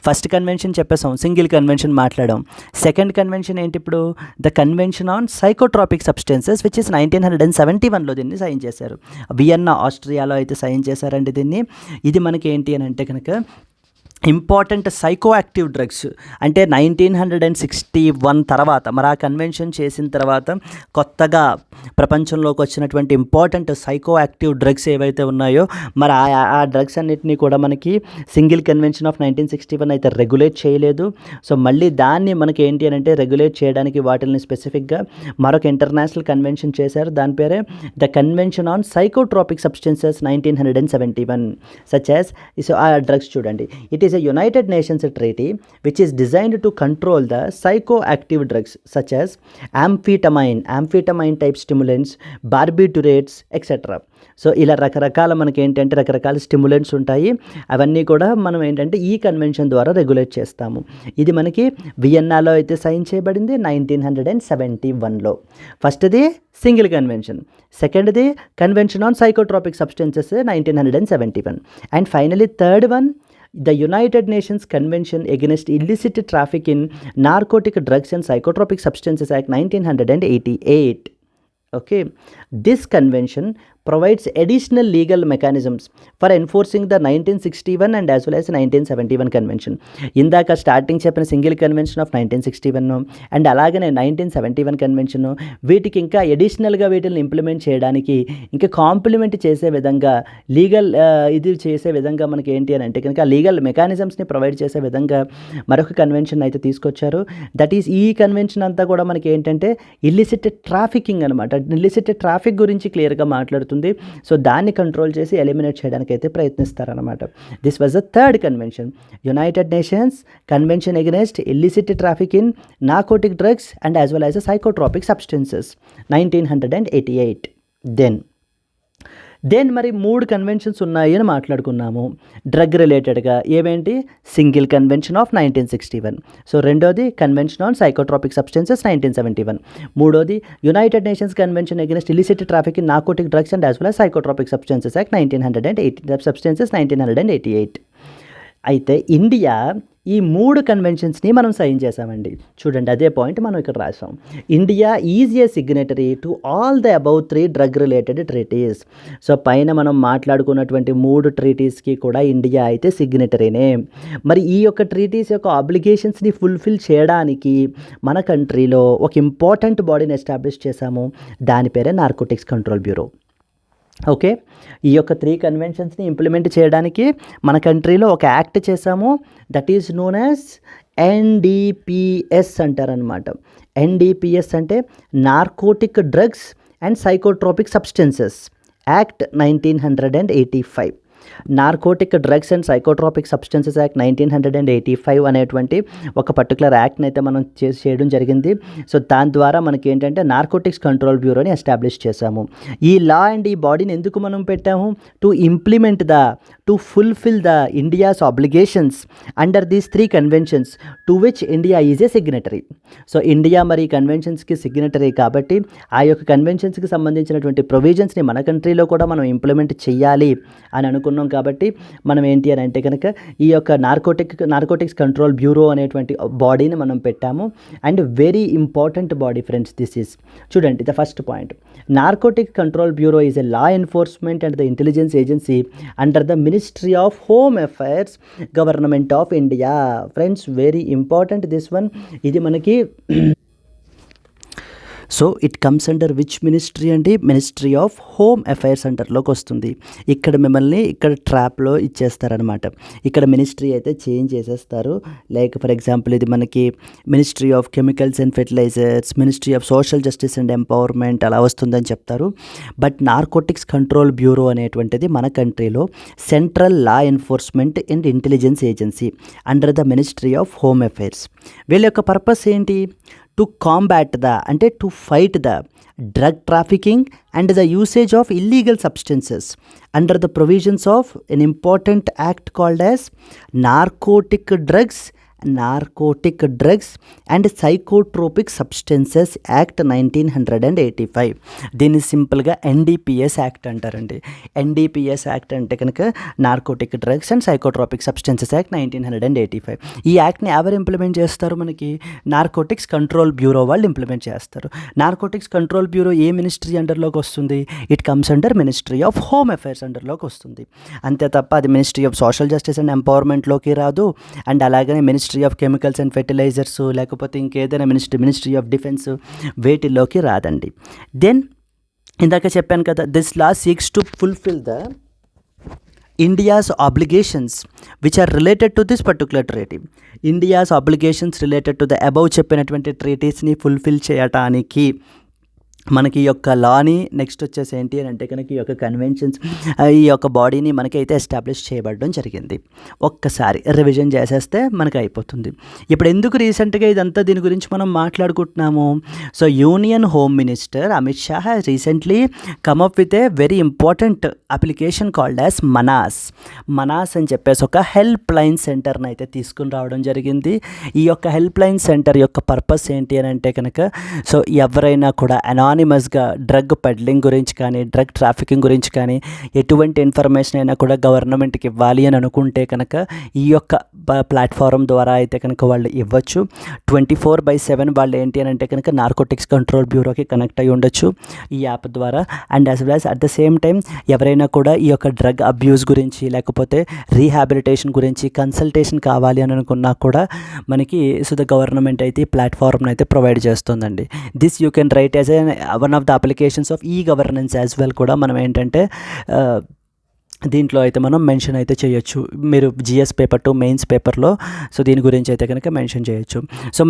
First convention చెప్పేసాం, సింగిల్ కన్వెన్షన్ మాట్లాడాం. Second convention ఏంటి ఇప్పుడు? The Convention on Psychotropic Substances which is 1971లో దీన్ని sign చేశారు. వియన్నా, ఆస్ట్రియాలో అయితే సైన్ చేశారండి దీన్ని. ఇది మనకి ఏంటి అని అంటే కనుక ఇంపార్టెంట్ సైకో యాక్టివ్ డ్రగ్స్, అంటే 1961 తర్వాత మరి ఆ కన్వెన్షన్ చేసిన తర్వాత కొత్తగా ప్రపంచంలోకి వచ్చినటువంటి ఇంపార్టెంట్ సైకో యాక్టివ్ డ్రగ్స్ ఏవైతే ఉన్నాయో మరి ఆ డ్రగ్స్ అన్నిటినీ కూడా మనకి సింగిల్ కన్వెన్షన్ ఆఫ్ 1961 అయితే రెగ్యులేట్ చేయలేదు. సో మళ్ళీ దాన్ని మనకి ఏంటి అని అంటే రెగ్యులేట్ చేయడానికి వాటిని స్పెసిఫిక్గా మరొక ఇంటర్నేషనల్ కన్వెన్షన్ చేశారు. దాని పేరే the Convention on Psychotropic Substances 1971 such as. So ఆ డ్రగ్స్ చూడండి, it is a United Nations treaty which is designed to control the psychoactive drugs such as amphetamine type stimulants, barbiturates etc. So ఇలా రకరకాల మనకి ఏంటంటే రకరకాల stimulants ఉంటాయి, అవన్నీ కూడా మనం ఏంటంటే ఈ కన్వెన్షన్ ద్వారా రెగ్యులేట్ చేస్తాము. ఇది మనకి వియన్నాలో అయితే సైన్ చేయబడింది 1971లో. ఫస్ట్ది సింగిల్ కన్వెన్షన్, సెకండ్ది Convention on Psychotropic Substances 1971, and finally third one the United Nations Convention Against Illicit Traffic in Narcotic Drugs and Psychotropic Substances Act 1988. Okay, this convention provides additional legal mechanisms for enforcing the 1961 and as well as 1971 convention. ఇందాక starting చెప్పిన single convention of 1961 and అలాగనే 1971 convention, వీటికి ఇంకా ఎడిషనల్గా వీటిని implement చేయడానికి ఇంకా complement చేసే విధంగా లీగల్ ఇది చేసే విధంగా మనకి ఏంటి అని అంటే కనుక లీగల్ మెకానిజమ్స్ని ప్రొవైడ్ చేసే విధంగా మరొక కన్వెన్షన్ అయితే తీసుకొచ్చారు. దట్ ఈస్ ఈ కన్వెన్షన్ అంతా కూడా మనకి ఏంటంటే ఇల్లిసిట్ ట్రాఫికింగ్ అనమాట. ఇల్లిసిట్ ట్రాఫిక్ గురించి క్లియర్గా మాట్లాడుతుంది. సో దాన్ని కంట్రోల్ చేసి ఎలిమినేట్ చేయడానికి అయితే ప్రయత్నిస్తారనమాట. This was the third convention, United Nations Convention against Illicit Traffic in Narcotic drugs and as well as Psychotropic Substances 1988. Then మరి 3 కన్వెన్షన్స్ ఉన్నాయి అని మాట్లాడుకున్నాము డ్రగ్ రిలేటెడ్గా. ఏవేంటి? సింగిల్ కన్వెన్షన్ ఆఫ్ 1961, సో రెండోది కన్వెన్షన్ ఆన్ సైకోట్రోపిక్ సబ్స్టెన్సెస్ 1971, మూడోది United Nations Convention against Illicit Traffic in Narcotic drugs and as well as Psychotropic Substances act 1988. అయితే India ఈ 3 కన్వెన్షన్స్ని మనం సైన్ చేసామండి. చూడండి, అదే పాయింట్ మనం ఇక్కడ రాసాం. India is a signatory to all the above 3 drug related treaties. So పైన మనం మాట్లాడుకున్నటువంటి 3 ట్రీటీస్కి కూడా ఇండియా అయితే సిగ్నేటరీనే. మరి ఈ యొక్క ట్రీటీస్ యొక్క ఆబ్లిగేషన్స్ని ఫుల్ఫిల్ చేయడానికి మన కంట్రీలో ఒక ఇంపార్టెంట్ బాడీని ఎస్టాబ్లిష్ చేశాము. దాని పేరే నార్కోటిక్స్ కంట్రోల్ బ్యూరో. ఓకే, ఈ యొక్క 3 కన్వెన్షన్స్ని ఇంప్లిమెంట్ చేయడానికి మన కంట్రీలో ఒక యాక్ట్ చేసాము. That is known as NDPS అంటారనమాట. NDPS అంటే narcotic drugs and psychotropic Substances act 1985. Narcotic drugs and psychotropic Substances act 1985 అనేటువంటి ఒక పర్టికులర్ యాక్ట్ని అయితే మనం చేయడం జరిగింది. సో దాని ద్వారా మనకి ఏంటంటే నార్కోటిక్స్ కంట్రోల్ బ్యూరోని ఎస్టాబ్లిష్ చేశాము. ఈ లా అండ్ ఈ బాడీని ఎందుకు మనం పెట్టాము? To fulfil the India's obligations under these 3 conventions to which India is a signatory. So India మరి కన్వెన్షన్స్కి సిగ్నేటరీ కాబట్టి ఆ యొక్క కన్వెన్షన్స్కి సంబంధించినటువంటి ప్రొవిజన్స్ని మన కంట్రీలో కూడా మనం ఇంప్లిమెంట్ చేయాలి అని అనుకున్నాం. కాబట్టి మనం ఏంటి అని అంటే కనుక ఈ యొక్క నార్కోటిక్స్ కంట్రోల్ బ్యూరో అనేటువంటి బాడీని మనం పెట్టాము. And very important body friends this is. చూడండి, the first point, Narcotic Control Bureau is a law enforcement and the intelligence agency under the Ministry of Home Affairs Government of India. Friends, very important this one. ఇది మనకి so it comes under which ministry అండి? Ministry of Home Affairs అండర్లోకి వస్తుంది. ఇక్కడ మిమ్మల్ని ఇక్కడ ట్రాప్లో ఇచ్చేస్తారనమాట. ఇక్కడ మినిస్ట్రీ అయితే చేంజ్ చేసేస్తారు. లైక్ ఫర్ ఎగ్జాంపుల్ ఇది మనకి ministry of chemicals and fertilizers, ministry of social justice and empowerment అలా వస్తుందని చెప్తారు. బట్ నార్కోటిక్స్ కంట్రోల్ బ్యూరో అనేటువంటిది మన కంట్రీలో central law enforcement and intelligence agency under the Ministry of Home affairs. వీళ్ళ యొక్క పర్పస్ ఏంటి? టు కాంబాట్ అంటే to fight the drug trafficking and the usage of illegal substances under the provisions of an important act called as narcotic drugs and psychotropic Substances act 1985. దీన్ని సింపుల్గా NDPS act అంటారండి. NDPS act అంటే కనుక narcotic drugs and psychotropic Substances act 1985. ఈ యాక్ట్ని ఎవరు implement చేస్తారు? మనకి Narcotics Control Bureau వాళ్ళు ఇంప్లిమెంట్ చేస్తారు. నార్కోటిక్స్ కంట్రోల్ బ్యూరో ఏ మినిస్ట్రీ అండర్లోకి వస్తుంది? It comes under Ministry of Home Affairs అండర్లోకి వస్తుంది. అంతే తప్ప అది Ministry of social justice and ఎంపవర్మెంట్లోకి రాదు. అండ్ అలాగనే Ministry of chemicals and Fertilisers లేకపోతే ఇంకేదైనా మినిస్ట్రీ ఆఫ్ డిఫెన్స్ వేటిల్లోకి రాదండి. దెన్ ఇందాక చెప్పాను కదా, this law seeks to fulfil the India's obligations which are related to this particular treaty. India's obligations related to the above చెప్పినటువంటి ట్రీటీస్ని fulfil చేయటానికి మనకి ఈ యొక్క లాని నెక్స్ట్ వచ్చేసి ఏంటి అని అంటే కనుక ఈ యొక్క కన్వెన్షన్స్ ఈ యొక్క బాడీని మనకైతే ఎస్టాబ్లిష్ చేయబడడం జరిగింది. ఒక్కసారి రివిజన్ చేసేస్తే మనకు అయిపోతుంది. ఇప్పుడు ఎందుకు రీసెంట్గా ఇదంతా దీని గురించి మనం మాట్లాడుకుంటున్నాము? So union home minister Amit Shah has recently come up with a very important application called as Manas అని చెప్పేసి ఒక హెల్ప్ లైన్ సెంటర్ని అయితే తీసుకుని రావడం జరిగింది. ఈ యొక్క హెల్ప్ లైన్ సెంటర్ యొక్క పర్పస్ ఏంటి అని అంటే కనుక సో ఎవరైనా కూడా అనానిమస్గా డ్రగ్ పెడ్లింగ్ గురించి కానీ డ్రగ్ ట్రాఫికింగ్ గురించి కానీ ఎటువంటి ఇన్ఫర్మేషన్ అయినా కూడా గవర్నమెంట్కి ఇవ్వాలి అని అనుకుంటే కనుక ఈ యొక్క ప్లాట్ఫారం ద్వారా అయితే కనుక వాళ్ళు ఇవ్వచ్చు. 24/7 వాళ్ళు ఏంటి అని అంటే కనుక నార్కోటిక్స్ కంట్రోల్ బ్యూరోకి కనెక్ట్ అయ్యి ఉండొచ్చు ఈ యాప్ ద్వారా. And as well as at the same time ఎవరైనా కూడా ఈ యొక్క డ్రగ్ అబ్యూస్ గురించి లేకపోతే రీహాబిలిటేషన్ గురించి కన్సల్టేషన్ కావాలి అని అనుకున్నా కూడా మనకి ద గవర్నమెంట్ అయితే ఈ ప్లాట్ఫామ్ని అయితే ప్రొవైడ్ చేస్తుందండి. This you can write as one of the applications of e governance as well కూడా మనం ఏంటంటే దీంట్లో అయితే మనం మెన్షన్ అయితే చేయొచ్చు. మీరు జిఎస్ పేపర్ 2 మెయిన్స్ పేపర్లో దీని గురించి అయితే కనుక మెన్షన్ చేయొచ్చు.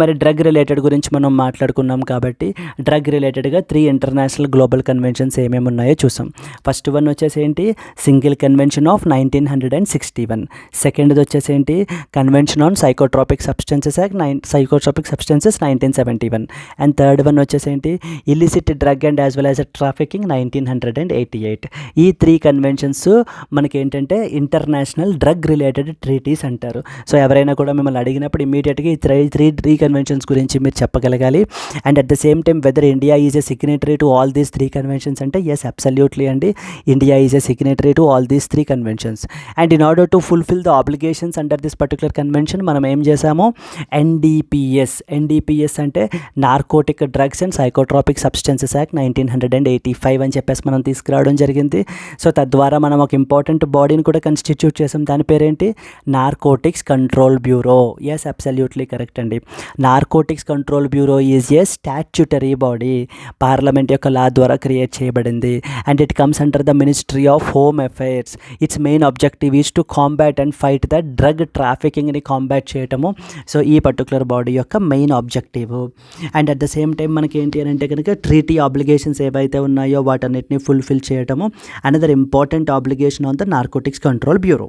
మరి డ్రగ్ రిలేటెడ్ గురించి మనం మాట్లాడుకున్నాం కాబట్టి డ్రగ్ రిలేటెడ్గా 3 ఇంటర్నేషనల్ గ్లోబల్ కన్వెన్షన్స్ ఏమేమి ఉన్నాయో చూసాం. ఫస్ట్ వన్ వచ్చేసి ఏంటి, సింగిల్ కన్వెన్షన్ ఆఫ్ 1961. సెకండ్ది వచ్చేసి ఏంటి, convention on Psychotropic substances act 1971. And third one వచ్చేసి ఏంటి, illicit drug and as well as trafficking 1988. ఈ 3 కన్వెన్షన్స్ మనకి ఏంటంటే ఇంటర్నేషనల్ డ్రగ్ రిలేటెడ్ ట్రీటీస్ అంటారు. ఎవరైనా కూడా మిమ్మల్ని అడిగినప్పుడు ఇమీడియట్గా ఈ త్రీ కన్వెన్షన్స్ గురించి మీరు చెప్పగలగాలి. And at the same time whether India is a signatory to all these 3 conventions అంటే ఎస్ అబ్సల్యూట్లీ అండి, India is a signatory to all these 3 conventions. And in order to fulfil the obligations under this particular convention మనం ఏం చేసాము, NDPS అంటే narcotic drugs and psychotropic substances act 1985 అని చెప్పేసి మనం తీసుకురావడం జరిగింది. తద్వారా మనం ఒక ఇంపార్టెంట్ బాడీని కూడా కన్స్టిట్యూట్ చేసాం. దాని పేరేంటి, Narcotics Control Bureau. Yes absolutely correct అండి. Narcotics Control Bureau is a statutory body, parliament యొక్క లా ద్వారా క్రియేట్ చేయబడింది. And it comes under the Ministry of Home Affairs. Its main objective is to combat and fight the drug ట్రాఫికింగ్ని combat చేయటము. ఈ particular body యొక్క main objective. And at the same time మనకి ఏంటి అని అంటే కనుక ట్రీటీ ఆబ్లిగేషన్స్ ఏవైతే ఉన్నాయో వాటన్నిటిని ఫుల్ఫిల్ చేయటము. Another important obligation on the Narcotics Control Bureau.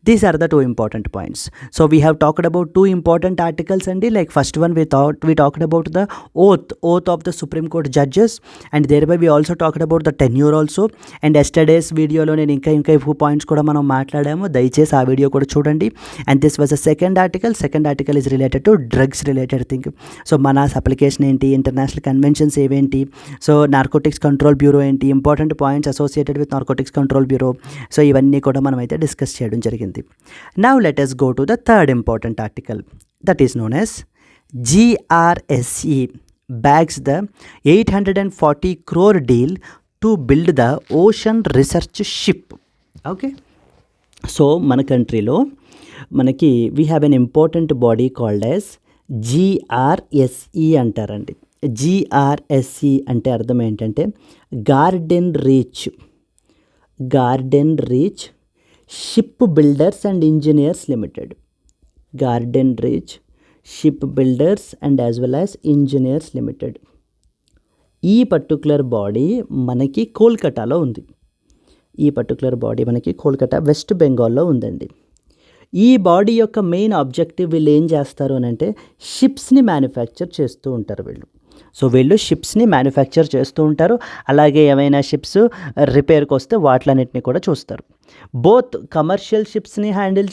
These are the 2 important points. We have talked about 2 important articles and like first one we talked about the oath of the Supreme Court judges, and thereby we also talked about the tenure also. And yesterday's video lo nenu ఇంకా few points కూడా మనం మాట్లాడాము, దయచేసి ఆ video కూడా చూడండి. And this was a second article is related to drugs related thing. Manas application ఏంటి, international conventions ఏవేంటి, నార్కోటిక్స్ కంట్రోల్ బ్యూరో ఏంటి, important points associated with Narcotics Control Bureau. ఇవన్నీ కూడా మనం అయితే డిస్కస్ చేయడం జరిగింది. Now let us go to the third important article, that is known as GRSE bags the 840 crore deal to build the ocean research ship. Okay, మన కంట్రీలో మనకి we have an important body called as GRSE అంటారండి. GRSE అంటే అర్థం ఏంటంటే garden Reach Ship Builders and Engineers limited. Garden Reach Ship Builders and as well as Engineers limited. ఈ particular body మనకి కోల్కతాలో ఉంది. కోల్కతా వెస్ట్ బెంగాల్లో ఉందండి. ఈ బాడీ యొక్క మెయిన్ ఆబ్జెక్టివ్ వీళ్ళు ఏం చేస్తారు అని అంటే షిప్స్ని మ్యానుఫ్యాక్చర్ చేస్తూ ఉంటారు వీళ్ళు. వీళ్ళు షిప్స్ని మ్యానుఫ్యాక్చర్ చేస్తూ ఉంటారు. అలాగే ఏమైనా షిప్స్ రిపేర్కి వస్తే వాటిలన్నిటిని కూడా చూస్తారు. బోత్ కమర్షియల్ షిప్స్ని హ్యాండిల్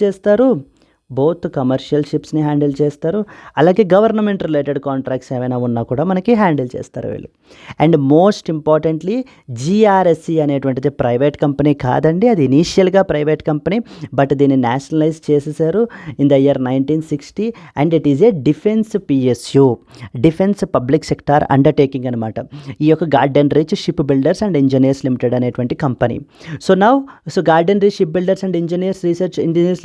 చేస్తారు, అలాగే గవర్నమెంట్ రిలేటెడ్ కాంట్రాక్ట్స్ ఏమైనా ఉన్నా కూడా మనకి హ్యాండిల్ చేస్తారు వీళ్ళు. అండ్ మోస్ట్ ఇంపార్టెంట్లీ GRSE అనేటువంటిది ప్రైవేట్ కంపెనీ కాదండి, అది ఇనీషియల్గా ప్రైవేట్ కంపెనీ, బట్ దీన్ని నేషనలైజ్ చేసేసారు in the year 1960. And it is a defence PSU, defence public sector undertaking అనమాట ఈ యొక్క Garden Reach Ship Builders and Engineers Limited అనేటువంటి company. Garden Reach Ship Builders and Engineers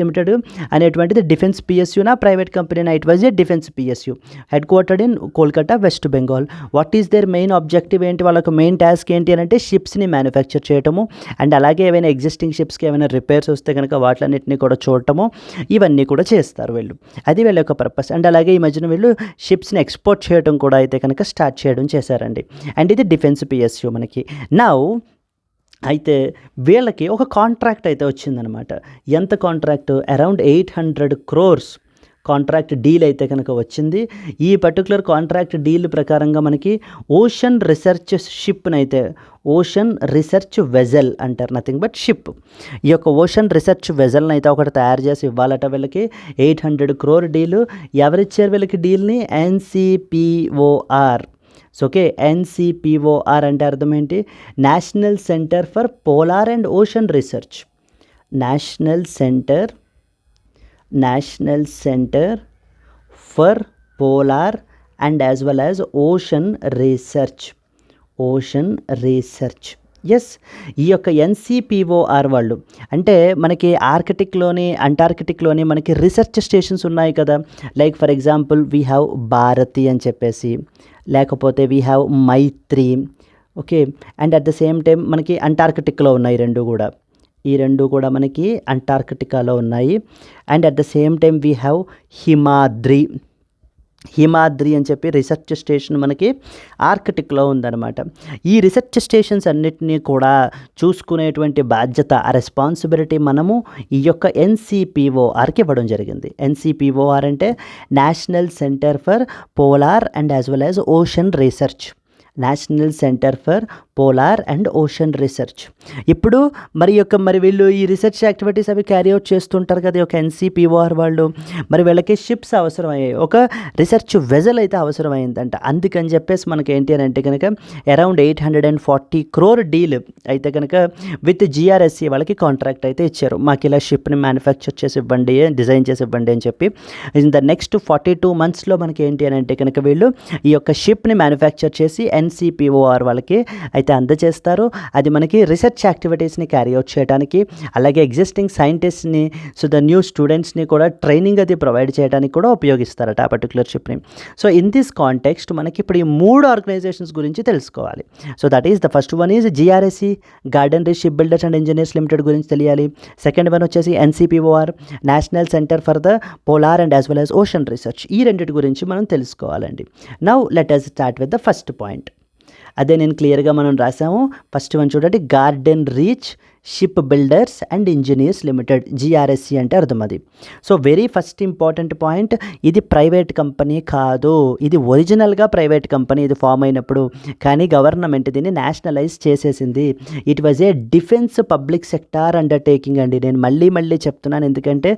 Limited అనేటువంటి defence PSU నా private company నా, it was a defence PSU headquartered in Kolkata west Bengal. What is their main objective ఏంటి, వాళ్ళకు main task ఏంటి అని అంటే షిప్స్ని manufacture చేయటము, అండ్ అలాగే ఏమైనా ఎగ్జిస్టింగ్ షిప్స్కి ఏమైనా రిపేర్స్ వస్తే కనుక వాటిలన్నింటినీ కూడా చూడటము, ఇవన్నీ కూడా చేస్తారు వీళ్ళు. అది వీళ్ళ యొక్క పర్పస్. అండ్ అలాగే ఈ మధ్యన వీళ్ళు షిప్స్ని ఎక్స్పోర్ట్ చేయడం కూడా అయితే కనుక స్టార్ట్ చేయడం చేశారండి. అండ్ ఇది డిఫెన్స్ PSU మనకి. నౌ అయితే వీళ్ళకి ఒక కాంట్రాక్ట్ అయితే వచ్చిందనమాట. ఎంత contract, around 800 crores contract deal అయితే కనుక వచ్చింది. ఈ పర్టికులర్ కాంట్రాక్ట్ డీల్ ప్రకారంగా మనకి ఓషన్ రీసెర్చ్ షిప్ని అయితే ఓషన్ రీసెర్చ్ వెజల్ అంటారు, నథింగ్ బట్ షిప్. ఈ యొక్క ఓషన్ రీసెర్చ్ వెజల్ని అయితే ఒకటి తయారు చేసి ఇవ్వాలట వీళ్ళకి. 800 crore డీలు. ఎవరిచ్చారు వీళ్ళకి డీల్ని, NCPOR సో ఓకే, NCPOR అంటే అర్థం ఏంటి? National centre for polar and ocean research. National centre for polar and as well as ocean research. Yes, ఈ యొక్క NCPOR వాళ్ళు అంటే మనకి ఆర్కిటిక్లోని అంటార్కిటిక్లోని మనకి రీసెర్చ్ స్టేషన్స్ ఉన్నాయి కదా. Like for example we have Bharati అని చెప్పేసి, లేకపోతే we have Maitri. Okay, and at the same time మనకి అంటార్కిటిక్లో ఉన్నాయి ఈ రెండు కూడా మనకి అంటార్కిటికాలో ఉన్నాయి. And at the same time we have Himadri అని చెప్పి రీసెర్చ్ స్టేషన్ మనకి ఆర్కిటిక్లో ఉందన్నమాట. ఈ రీసెర్చ్ స్టేషన్స్ అన్నిటినీ కూడా చూసుకునేటువంటి బాధ్యత, ఆ రెస్పాన్సిబిలిటీ మనము ఈ యొక్క NCPORకి ఇవ్వడం జరిగింది. NCPOR అంటే National centre for polar and as well as ocean research. National centre for polar and ocean research. ఇప్పుడు మరి వీళ్ళు ఈ రీసెర్చ్ యాక్టివిటీస్ అవి క్యారీ అవుట్ చేస్తుంటారు కదా ఒక NCPOR వాళ్ళు. మరి వీళ్ళకి షిప్స్ అవసరం అయ్యాయి, ఒక రీసెర్చ్ వెజల్ అయితే అవసరం అయిందంట. అందుకని చెప్పేసి మనకి ఏంటి అని అంటే కనుక అరౌండ్ 840 crore డీల్ అయితే కనుక విత్ GRSE వాళ్ళకి కాంట్రాక్ట్ అయితే ఇచ్చారు. మాకు ఇలా షిప్ని మ్యానుఫ్యాక్చర్ చేసి ఇవ్వండి, డిజైన్ చేసి ఇవ్వండి అని చెప్పి. ఇన్ ద నెక్స్ట్ 42 monthsలో మనకి ఏంటి అని అంటే కనుక వీళ్ళు ఈ యొక్క షిప్ని మ్యానుఫ్యాక్చర్ చేసి NCPOR వాళ్ళకి అయితే అందజేస్తారు. అది మనకి రీసెర్చ్ యాక్టివిటీస్ని క్యారీ అవుట్ చేయడానికి, అలాగే ఎగ్జిస్టింగ్ సైంటిస్ట్ని, సో ద న్యూ స్టూడెంట్స్ని కూడా ట్రైనింగ్ అది ప్రొవైడ్ చేయడానికి కూడా ఉపయోగిస్తారట ఆ పర్టికులర్ షిప్ని. సో ఇన్ దిస్ కాంటెక్స్ట్ మనకి ఇప్పుడు ఈ 3 ఆర్గనైజేషన్స్ గురించి తెలుసుకోవాలి. So that is the first one is GRSE, Garden Reach Ship Builders and Engineers Limited గురించి తెలియాలి. సెకండ్ వన్ వచ్చేసి NCPOR, national centre for the Polar and as well as ocean Research. ఈ రెండింటి గురించి మనం తెలుసుకోవాలండి. Now let us start with the first point. అదే నేను క్లియర్గా మనం రాసాము. ఫస్ట్ వన్ చూడండి, garden Reach Ship Builders and Engineers limited, GRSE అంటే అర్థం అది. So very first important point, ఇది ప్రైవేట్ కంపెనీ కాదు, ఇది ఒరిజినల్గా ప్రైవేట్ కంపెనీ ఇది ఫామ్ అయినప్పుడు, కానీ గవర్నమెంట్ దీన్ని నేషనలైజ్ చేసేసింది. It was a defence public sector undertaking అండి. నేను మళ్ళీ చెప్తున్నాను ఎందుకంటే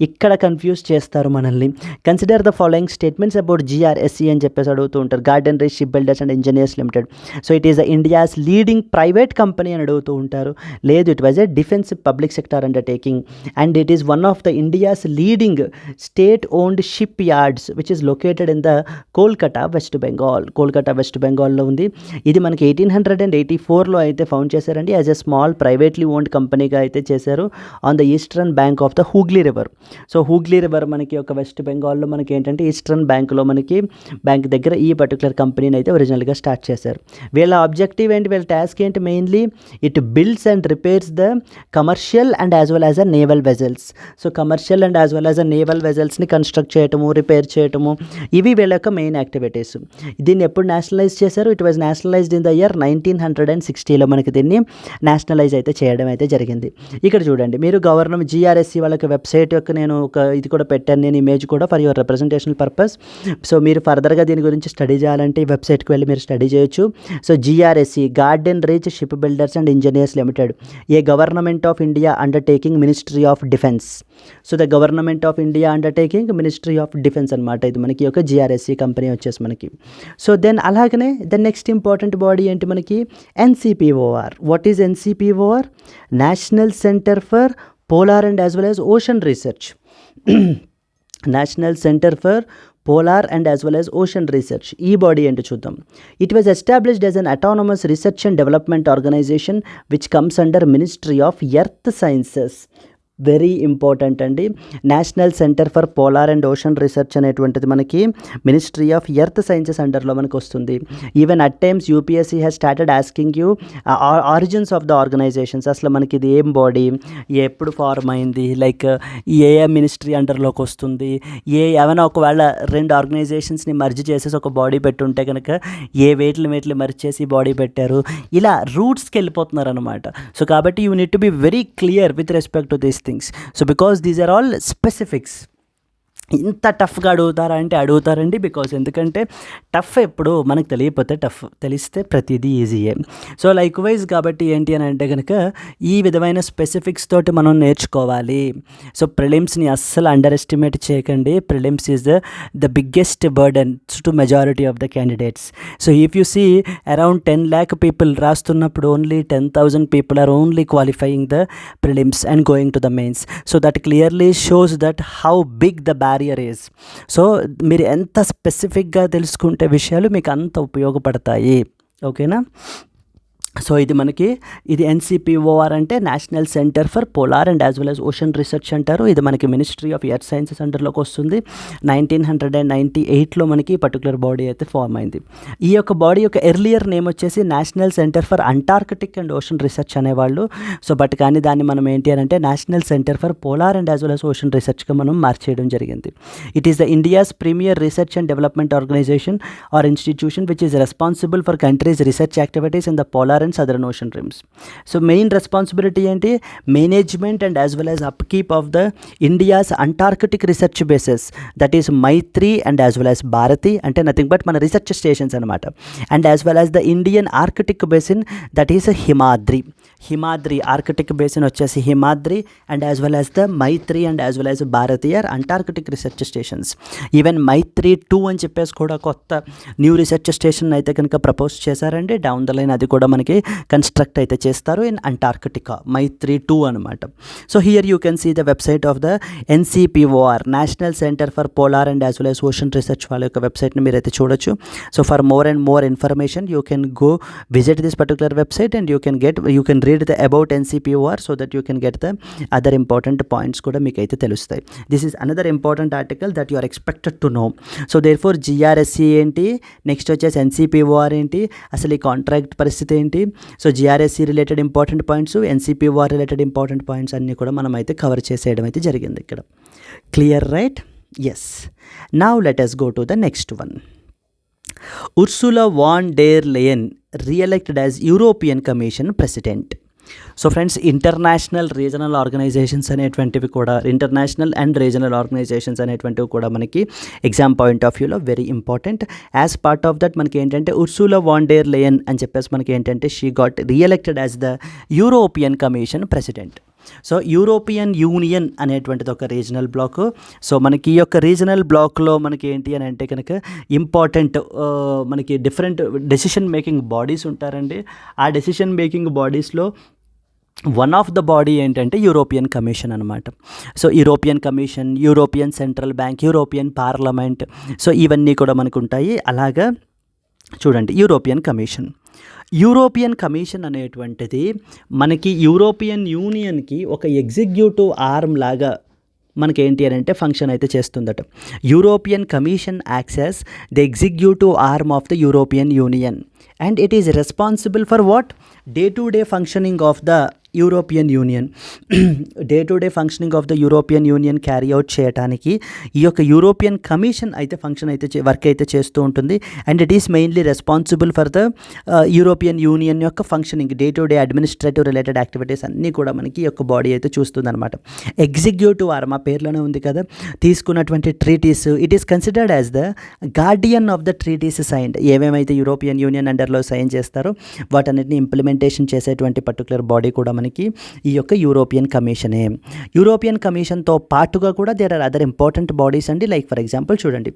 ఇక్కడ కన్ఫ్యూజ్ చేస్తారు మనల్ని. Consider the following statements about GRSE అని చెప్పేసి అడుగుతూ ఉంటారు. Garden Reach Ship Builders and Engineers limited, so it is the India's leading private company అని అడుగుతూ ఉంటారు. లేదు, it was a defense public sector undertaking and it is one of the India's leading state owned shipyards which is located in the Kolkata, West Bengal లో ఉంది. ఇది మనకి 1884లో అయితే found చేశారండి. As a small privately owned కంపెనీగా అయితే చేశారు on the eastern bank of the Hooghly river. So Hooghly river మనకి ఒక వెస్ట్ బెంగాల్లో మనకి ఏంటంటే ఈస్టర్న్ బ్యాంక్లో మనకి బ్యాంక్ దగ్గర ఈ పర్టికులర్ కంపెనీని అయితే ఒరిజినల్గా స్టార్ట్ చేశారు. వీళ్ళ ఆబ్జెక్టివ్ ఏంటి, వీళ్ళ టాస్క్ ఏంటి, mainly it builds and repairs the commercial and as well as a naval vessels. So commercial and as well as a naval వెజల్స్ని కన్స్ట్రక్ట్ చేయటము, రిపేర్ చేయటము, ఇవి వీళ్ళ యొక్క మెయిన్ యాక్టివిటీస్. దీన్ని ఎప్పుడు నేషనలైజ్ చేశారు? It was nationalised in the year 1960లో మనకి దీన్ని నేషనలైజ్ అయితే చేయడం అయితే జరిగింది. ఇక్కడ చూడండి మీరు గవర్నమెంట్ GRSE వాళ్ళకి వెబ్సైట్ యొక్క నేను ఒక ఇది కూడా పెట్టాను, నేను ఇమేజ్ కూడా for your representation purpose. So మీరు ఫర్దర్గా దీని గురించి స్టడీ చేయాలంటే ఈ వెబ్సైట్కి వెళ్ళి మీరు స్టడీ చేయొచ్చు. So GRSE, Garden Reach Ship Builders and Engineers limited, A government of India undertaking ministry of defence. So the government of India undertaking ministry of defence అనమాట ఇది మనకి ఒక GRSE కంపెనీ వచ్చేసి మనకి. సో దెన్ అలాగనే the next important body ఏంటి మనకి, NCPOR. What is NCPOR? National centre for polar and as well as ocean research. National centre for polar and as well as ocean Research, ఈ body ఏంటో చూద్దాం. It was established as an autonomous research and development organisation which comes under Ministry of Earth Sciences. Very important అండి. National centre for polar and ocean Research అనేటువంటిది మనకి ministry of Earth Sciences అండర్లో మనకు వస్తుంది. Even at times UPSC has started asking you origins of the organisations. అసలు మనకి ఇది ఏం బాడీ, ఎప్పుడు ఫార్మ్ అయింది, లైక్ ఏ మినిస్ట్రీ అండర్లోకి వస్తుంది, ఏమైనా ఒకవేళ 2 ఆర్గనైజేషన్స్ని మర్జ్ చేసేసి ఒక బాడీ పెట్టుంటే కనుక ఏ వేట్లు మర్జ్ చేసి బాడీ పెట్టారు, ఇలా రూట్స్కి వెళ్ళిపోతున్నారు అనమాట. సో కాబట్టి you need to be very clear with respect to this things. So because these are all specifics, ఇంత టఫ్గా అడుగుతారా అంటే అడుగుతారండి. బికాజ్ ఎందుకంటే టఫ్ ఎప్పుడు మనకు తెలియకపోతే టఫ్, తెలిస్తే ప్రతిదీ ఈజీయే. సో లైక్ వైజ్ కాబట్టి ఏంటి అని అంటే కనుక ఈ విధమైన స్పెసిఫిక్స్ తోటి మనం నేర్చుకోవాలి. సో ప్రిలిమ్స్ని అస్సలు అండర్ ఎస్టిమేట్ చేయకండి. Prelims is the biggest burden to majority of the candidates. So if you see around 10 lakh people రాస్తున్నప్పుడు only 10,000 people are only qualifying the prelims and going to the mains. So that clearly shows that how big the barrier is. So మీరు ఎంత స్పెసిఫిక్గా తెలుసుకుంటే విషయాలు మీకు అంత ఉపయోగపడతాయి. ఓకేనా? సో ఇది NCPOR అంటే National centre for polar and as well as ocean research అంటారు. ఇది మనకి మినిస్ట్రీ ఆఫ్ ఎర్త్ సైన్సెస్ అండర్లోకి వస్తుంది. 1998లో మనకి పర్టికులర్ బాడీ అయితే ఫామ్ అయింది. ఈ యొక్క బాడీ యొక్క ఎర్లియర్ నేమ్ వచ్చేసి National centre for Antarctic and ocean Research అనేవాళ్ళు. సో బట్ కానీ దాన్ని మనం ఏంటి అని అంటే National centre for polar and as well as Ocean రీసెర్చ్గా మనం మార్చేయడం జరిగింది. It is the India's premier research and development organisation or institution which is responsible for country's research activities in the polar and southern ocean rims. So main responsibility ఏంటి? Management and as well as upkeep of the India's Antarctic research bases, that is Maitri and as well as Bharati, అంటే nothing but మన research stations అనమాట. And as well as the Indian Arctic basin, that is Himadri Arctic basin వచ్చేసి Himadri, and as well as the Maitri and as well as Bharati or Antarctic research stations. Even Maitri 2 అని చెప్పేసి కూడా కొత్త new research station అయితే కనుక propose చేశారండి. Down the line అది కూడా మనకి కన్స్ట్రక్ట్ అయితే చేస్తారు ఇన్ అంటార్కిటికా, మైత్రి 2 అనమాట. So here you can see the website of the NCPOR, national centre for polar and as well as ocean research వాళ్ళ యొక్క వెబ్సైట్ని మీరైతే చూడొచ్చు. So for more and more information you can go visit this particular website and you can read the about NCPOR so that you can get the other important points కూడా మీకు అయితే తెలుస్తాయి. This is another important article that you are expected to know. So therefore GRSE ఏంటి, next వచ్చేసి NCPOR ఏంటి, అసలు ఈ contract పరిస్థితి ఏంటి, so GRSE related important points, NCPOR related important points అన్నీ కూడా మనం అయితే కవర్ చేసేయడం అయితే జరిగింది ఇక్కడ. Clear right? Yes. Now let us go to the next one. Ursula von der Leyen re-elected as European Commission President. So friends, international regional organizations అనేటువంటివి కూడా, ఇంటర్నేషనల్ అండ్ రీజనల్ ఆర్గనైజేషన్స్ అనేటువంటివి కూడా మనకి ఎగ్జామ్ పాయింట్ ఆఫ్ వ్యూలో very important. As part of that మనకి ఏంటంటే Ursula von der Leyen అని చెప్పేసి మనకి ఏంటంటే she got re-elected as the European Commission president. So European Union అనేటువంటిది ఒక రీజనల్ బ్లాక్. సో మనకి ఈ యొక్క రీజనల్ బ్లాక్లో మనకి ఏంటి అని అంటే కనుక ఇంపార్టెంట్ మనకి డిఫరెంట్ డెసిషన్ మేకింగ్ బాడీస్ ఉంటారండి. ఆ డెసిషన్ మేకింగ్ బాడీస్లో వన్ ఆఫ్ ద బాడీ ఏంటంటే యూరోపియన్ కమిషన్ అనమాట. So European Commission, European Central Bank, European Parliament, so ఇవన్నీ కూడా మనకు ఉంటాయి. అలాగా చూడండి, యూరోపియన్ కమిషన్ అనేటువంటిది మనకి యూరోపియన్ యూనియన్కి ఒక ఎగ్జిక్యూటివ్ ఆర్మ్ లాగా మనకి ఏంటి అని అంటే ఫంక్షన్ అయితే చేస్తుందట. European Commission acts as the executive arm of the European Union and it is responsible for what? Day to day functioning of the European Union. Day to day functioning of the European Union carry out చేయడానికి ఈ యొక్క European Commission అయితే function అయితే work అయితే చేస్తూ ఉంటుంది. And it is mainly responsible for the European Union యొక్క functioning, day to day administrative related activities అన్నీ కూడా మనకి ఈ యొక్క బాడీ అయితే చూస్తుంది అనమాట. ఎగ్జిక్యూటివ్ ఆర్మ్ ఆ పేర్లోనే ఉంది కదా, తీసుకున్నటువంటి treaties, it is considered as the guardian of the treaties signed. ఏమేమైతే యూరోపియన్ యూనియన్ అండర్లో సైన్ చేస్తారో వాటన్నిటిని ఇంప్లిమెంటేషన్ చేసేటువంటి పర్టికులర్ బాడీ కూడా మనకి ఈ యొక్క యూరోపియన్ కమిషనే. యూరోపియన్ కమిషన్తో పాటుగా కూడా there are other important bodies అండి. లైక్ ఫర్ ఎగ్జాంపుల్ చూడండి,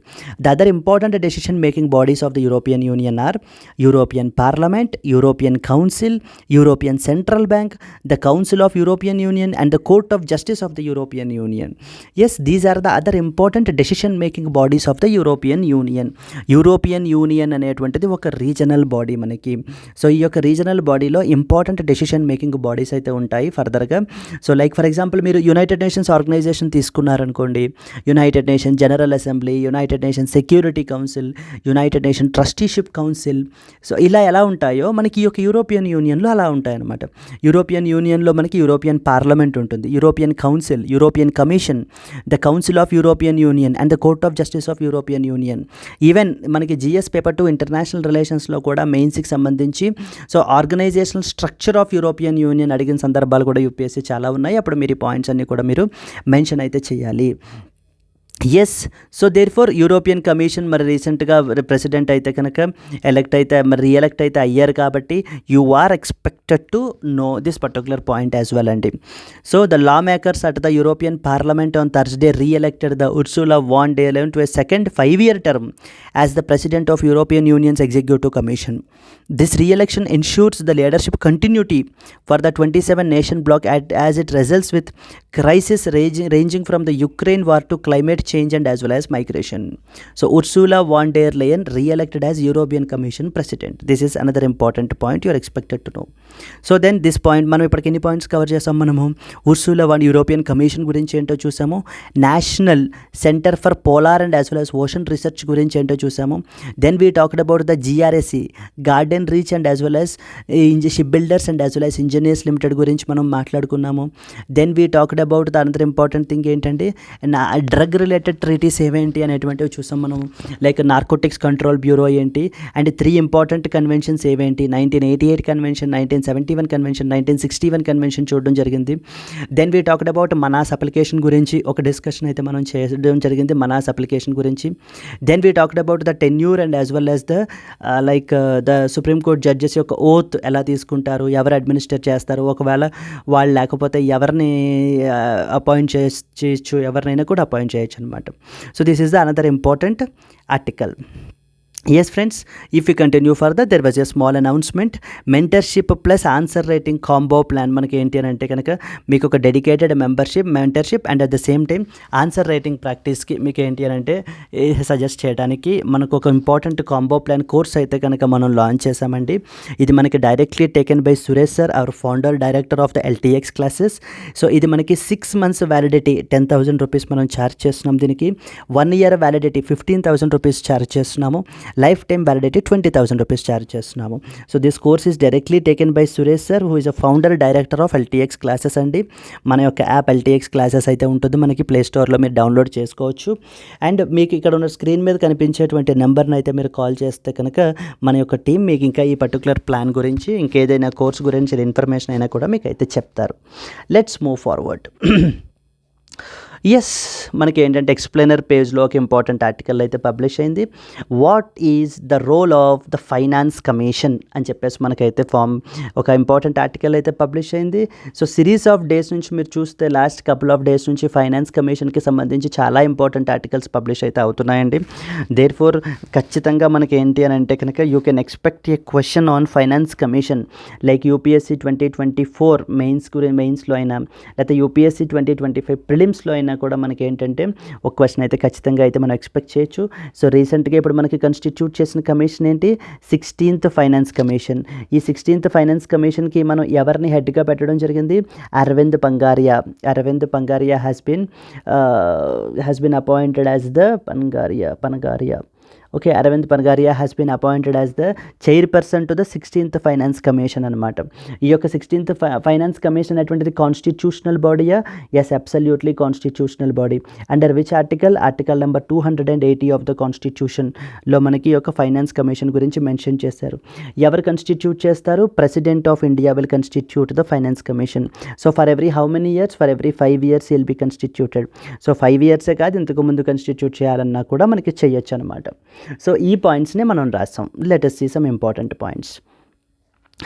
the other important decision making bodies of the European Union or European Parliament, European Council, European Central Bank, the Council of European Union and the Court of Justice of the European Union. Yes, these are the other important decision making bodies of the European Union. European Union అనేటువంటిది ఒక regional body మనకి. So ఈ యొక్క regional బాడీలో important decision making bodies అయితే ఉంటాయి ఫర్దర్గా. So like for example మీరు యునైటెడ్ నేషన్స్ ఆర్గనైజేషన్ తీసుకున్నారనుకోండి, United Nation General Assembly, United Nation Security Council, United Nation Trusteeship Council, so ఇలా ఎలా ఉంటాయో మనకి ఈ యొక్క యూరోపియన్ యూనియన్లో అలా ఉంటాయన్నమాట. యూరోపియన్ యూనియన్లో మనకి యూరోపియన్ పార్లమెంట్ ఉంటుంది, European Council, European Commission, the Council of European Union and the Court of Justice of European Union. Even మనకి GS పేపర్ 2 ఇంటర్నేషనల్ రిలేషన్స్లో కూడా మెయిన్స్కి సంబంధించి so organizational structure of European Union అడిగిన సందర్భాలు కూడా UPSC చాలా ఉన్నాయి. అప్పుడు మీరు ఈ పాయింట్స్ అన్నీ కూడా మీరు మెన్షన్ అయితే చేయాలి. Yes. So therefore European Commission మరి రీసెంట్గా ప్రెసిడెంట్ అయితే కనుక ఎలక్ట్ అయితే మరి రీఎలెక్ట్ అయితే అయ్యారు కాబట్టి you are expected to know this particular point as well అండి. So the lawmakers at the European Parliament on Thursday re-elected the Ursula von der Leyen to a second 5-year term as the president of European Union's Executive Commission. This re-election ensures the leadership continuity for the 27 nation bloc as it wrestles with crisis ranging from the Ukraine war to climate change and as well as migration. So Ursula von der Leyen re-elected as European Commission President. This is another important point you are expected to know. So then this point మనం ఇప్పటికి ఎన్ని points cover చేసాం మనము? Ursula van European commission గురించి ఏంటో చూసాము, National centre for polar and as well as ocean Research గురించి ఏంటో చూసాము. Then we talked about the GRSE Garden Reach and as well as Ship Builders and as well as Engineers Limited గురించి మనం మాట్లాడుకున్నాము. Then we talked about the another important thing ఏంటంటే drug related treaties ఏవేంటి అనేటువంటివి చూసాం మనం, like Narcotics Control Bureau ఏంటి, and 3 important conventions ఏవేంటి, 1988 కన్వెన్షన్, 1971 కన్వెన్షన్, 1961 కన్వెన్షన్ చూడడం జరిగింది. Then we talked about Manas application గురించి ఒక డిస్కషన్ అయితే మనం చేయడం జరిగింది, మనాస్ అప్లికేషన్ గురించి. Then we talked about the tenure and as well as the the supreme court judges యొక్క ఓత్ ఎలా తీసుకుంటారు, ఎవరు అడ్మినిస్టర్ చేస్తారు, ఒకవేళ వాళ్ళు లేకపోతే ఎవరిని అపాయింట్ చేయొచ్చు, ఎవరినైనా కూడా అపాయింట్ చేయొచ్చు అనమాట. So this is the another important article. Yes friends, if we continue further, there was a small announcement, mentorship plus answer rating combo plan. మనకి ఏంటి అని అంటే కనుక మీకు ఒక dedicated mentorship and at the same time answer writing ప్రాక్టీస్కి మీకు ఏంటి అని అంటే సజెస్ట్ చేయడానికి మనకు ఒక ఇంపార్టెంట్ కాంబో ప్లాన్ కోర్స్ అయితే కనుక మనం లాంచ్ చేసామండి. ఇది మనకి directly taken by Suresh sir, our founder director of the LTX classes. So ఇది మనకి 6 months వ్యాలిడిటీ 10,000 రూపీస్ మనం ఛార్జ్ చేస్తున్నాం. దీనికి 1 year వ్యాలిడిటీ 15,000 రూపీస్ ఛార్జ్ చేస్తున్నాము. Life time validity 20,000 rupees charge చేస్తున్నాము. So this course is directly taken by Suresh sir, who is a founder director of LTX classes అండి. మన యొక్క యాప్ LTX క్లాసెస్ అయితే ఉంటుంది, మనకి ప్లే స్టోర్లో మీరు డౌన్లోడ్ చేసుకోవచ్చు. అండ్ మీకు ఇక్కడ ఉన్న స్క్రీన్ మీద కనిపించేటువంటి నెంబర్ని అయితే మీరు కాల్ చేస్తే కనుక మన యొక్క టీం మీకు ఇంకా ఈ పర్టికులర్ ప్లాన్ గురించి ఇంకేదైనా కోర్స్ గురించి ఇన్ఫర్మేషన్ అయినా కూడా మీకు అయితే చెప్తారు. Let's move forward. ఎస్, మనకి ఏంటంటే ఎక్స్ప్లెయినర్ పేజ్లో ఒక ఇంపార్టెంట్ ఆర్టికల్ అయితే పబ్లిష్ అయింది. What is the role of the finance commission అని చెప్పేసి మనకైతే ఒక ఇంపార్టెంట్ ఆర్టికల్ అయితే పబ్లిష్ అయింది. సో సిరీస్ ఆఫ్ డేస్ నుంచి మీరు చూస్తే లాస్ట్ కపుల్ ఆఫ్ డేస్ నుంచి ఫైనాన్స్ కమిషన్కి సంబంధించి చాలా ఇంపార్టెంట్ ఆర్టికల్స్ పబ్లిష్ అయితే అవుతున్నాయండి. దేర్ ఫోర్ ఖచ్చితంగా మనకి ఏంటి అని అంటే కనుక you can expect A question on finance commission, like UPSC 2024 మెయిన్స్లో అయినా, లేకపోతే UPSC 2025 ప్రిలిమ్స్లో అయినా కూడా మనకి ఏంటంటే ఒక క్వశ్చన్ అయితే ఖచ్చితంగా అయితే మనం ఎక్స్పెక్ట్ చేయొచ్చు. సో రీసెంట్గా ఇప్పుడు మనకి కన్స్టిట్యూట్ చేసిన కమిషన్ ఏంటి? 16th finance commission. ఈ 16th ఫైనాన్స్ కమిషన్కి మనం ఎవరిని హెడ్గా పెట్టడం జరిగింది? Arvind Panagariya. Arvind Panagariya has been appointed as the Panagariya. Okay, Arvind Panagariya has been appointed as the chairperson to the 16th finance commission అనమాట. ఈ యొక్క 16th ఫైనాన్స్ కమిషన్ అటువంటిది కాన్స్టిట్యూషనల్ బాడీయా? Yes, absolutely constitutional body. Under which article number 280 of the కాన్స్టిట్యూషన్లో మనకి ఈ యొక్క finance commission గురించి మెన్షన్ చేశారు. ఎవరు కన్స్టిట్యూట్ చేస్తారు? President of India will constitute the finance commission. So for every how many years? For every 5 years will be constituted. So 5 yearsే కాదు, ఇంతకు ముందు కన్స్టిట్యూట్ చేయాలన్నా కూడా మనకి చేయొచ్చు అనమాట. సో ఈ పాయింట్స్ని మనం రాస్తాం. Let us see some important points.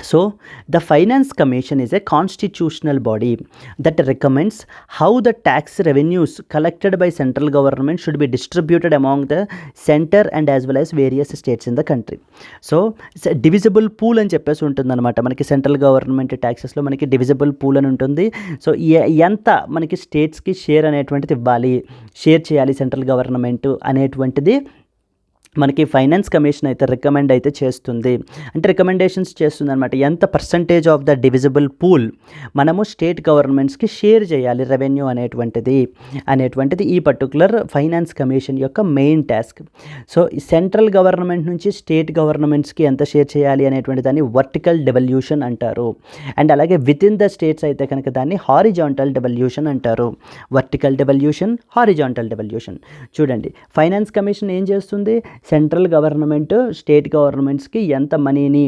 So the finance commission is a constitutional body that recommends how the tax revenues collected by central government should be distributed among the center and as well as various states in the country. So it's a divisible pool అని చెప్పేసి ఉంటుందన్నమాట. మనకి central government ట్యాక్సెస్లో మనకి divisible pool అని ఉంటుంది. So ఎంత మనకి స్టేట్స్కి షేర్ అనేటువంటిది ఇవ్వాలి, షేర్ చేయాలి సెంట్రల్ గవర్నమెంట్ అనేటువంటిది మనకి ఫైనాన్స్ కమిషన్ అయితే రికమెండ్ అయితే చేస్తుంది, అంటే రికమెండేషన్స్ చేస్తుంది అనమాట. ఎంత percentage of the divisible pool మనము స్టేట్ గవర్నమెంట్స్కి షేర్ చేయాలి రెవెన్యూ అనేటువంటిది ఈ పర్టికులర్ ఫైనాన్స్ కమిషన్ యొక్క main task. So central government నుంచి స్టేట్ గవర్నమెంట్స్కి ఎంత షేర్ చేయాలి అనేటువంటి దాన్ని వర్టికల్ డెవల్యూషన్ అంటారు. అండ్ అలాగే విత్ ఇన్ ద స్టేట్స్ అయితే కనుక దాన్ని హారిజాంటల్ డెవల్యూషన్ అంటారు. Vertical devolution, horizontal devolution. చూడండి, ఫైనాన్స్ కమిషన్ ఏం చేస్తుంది? సెంట్రల్ గవర్నమెంట్ స్టేట్ గవర్నమెంట్స్కి ఎంత మనీని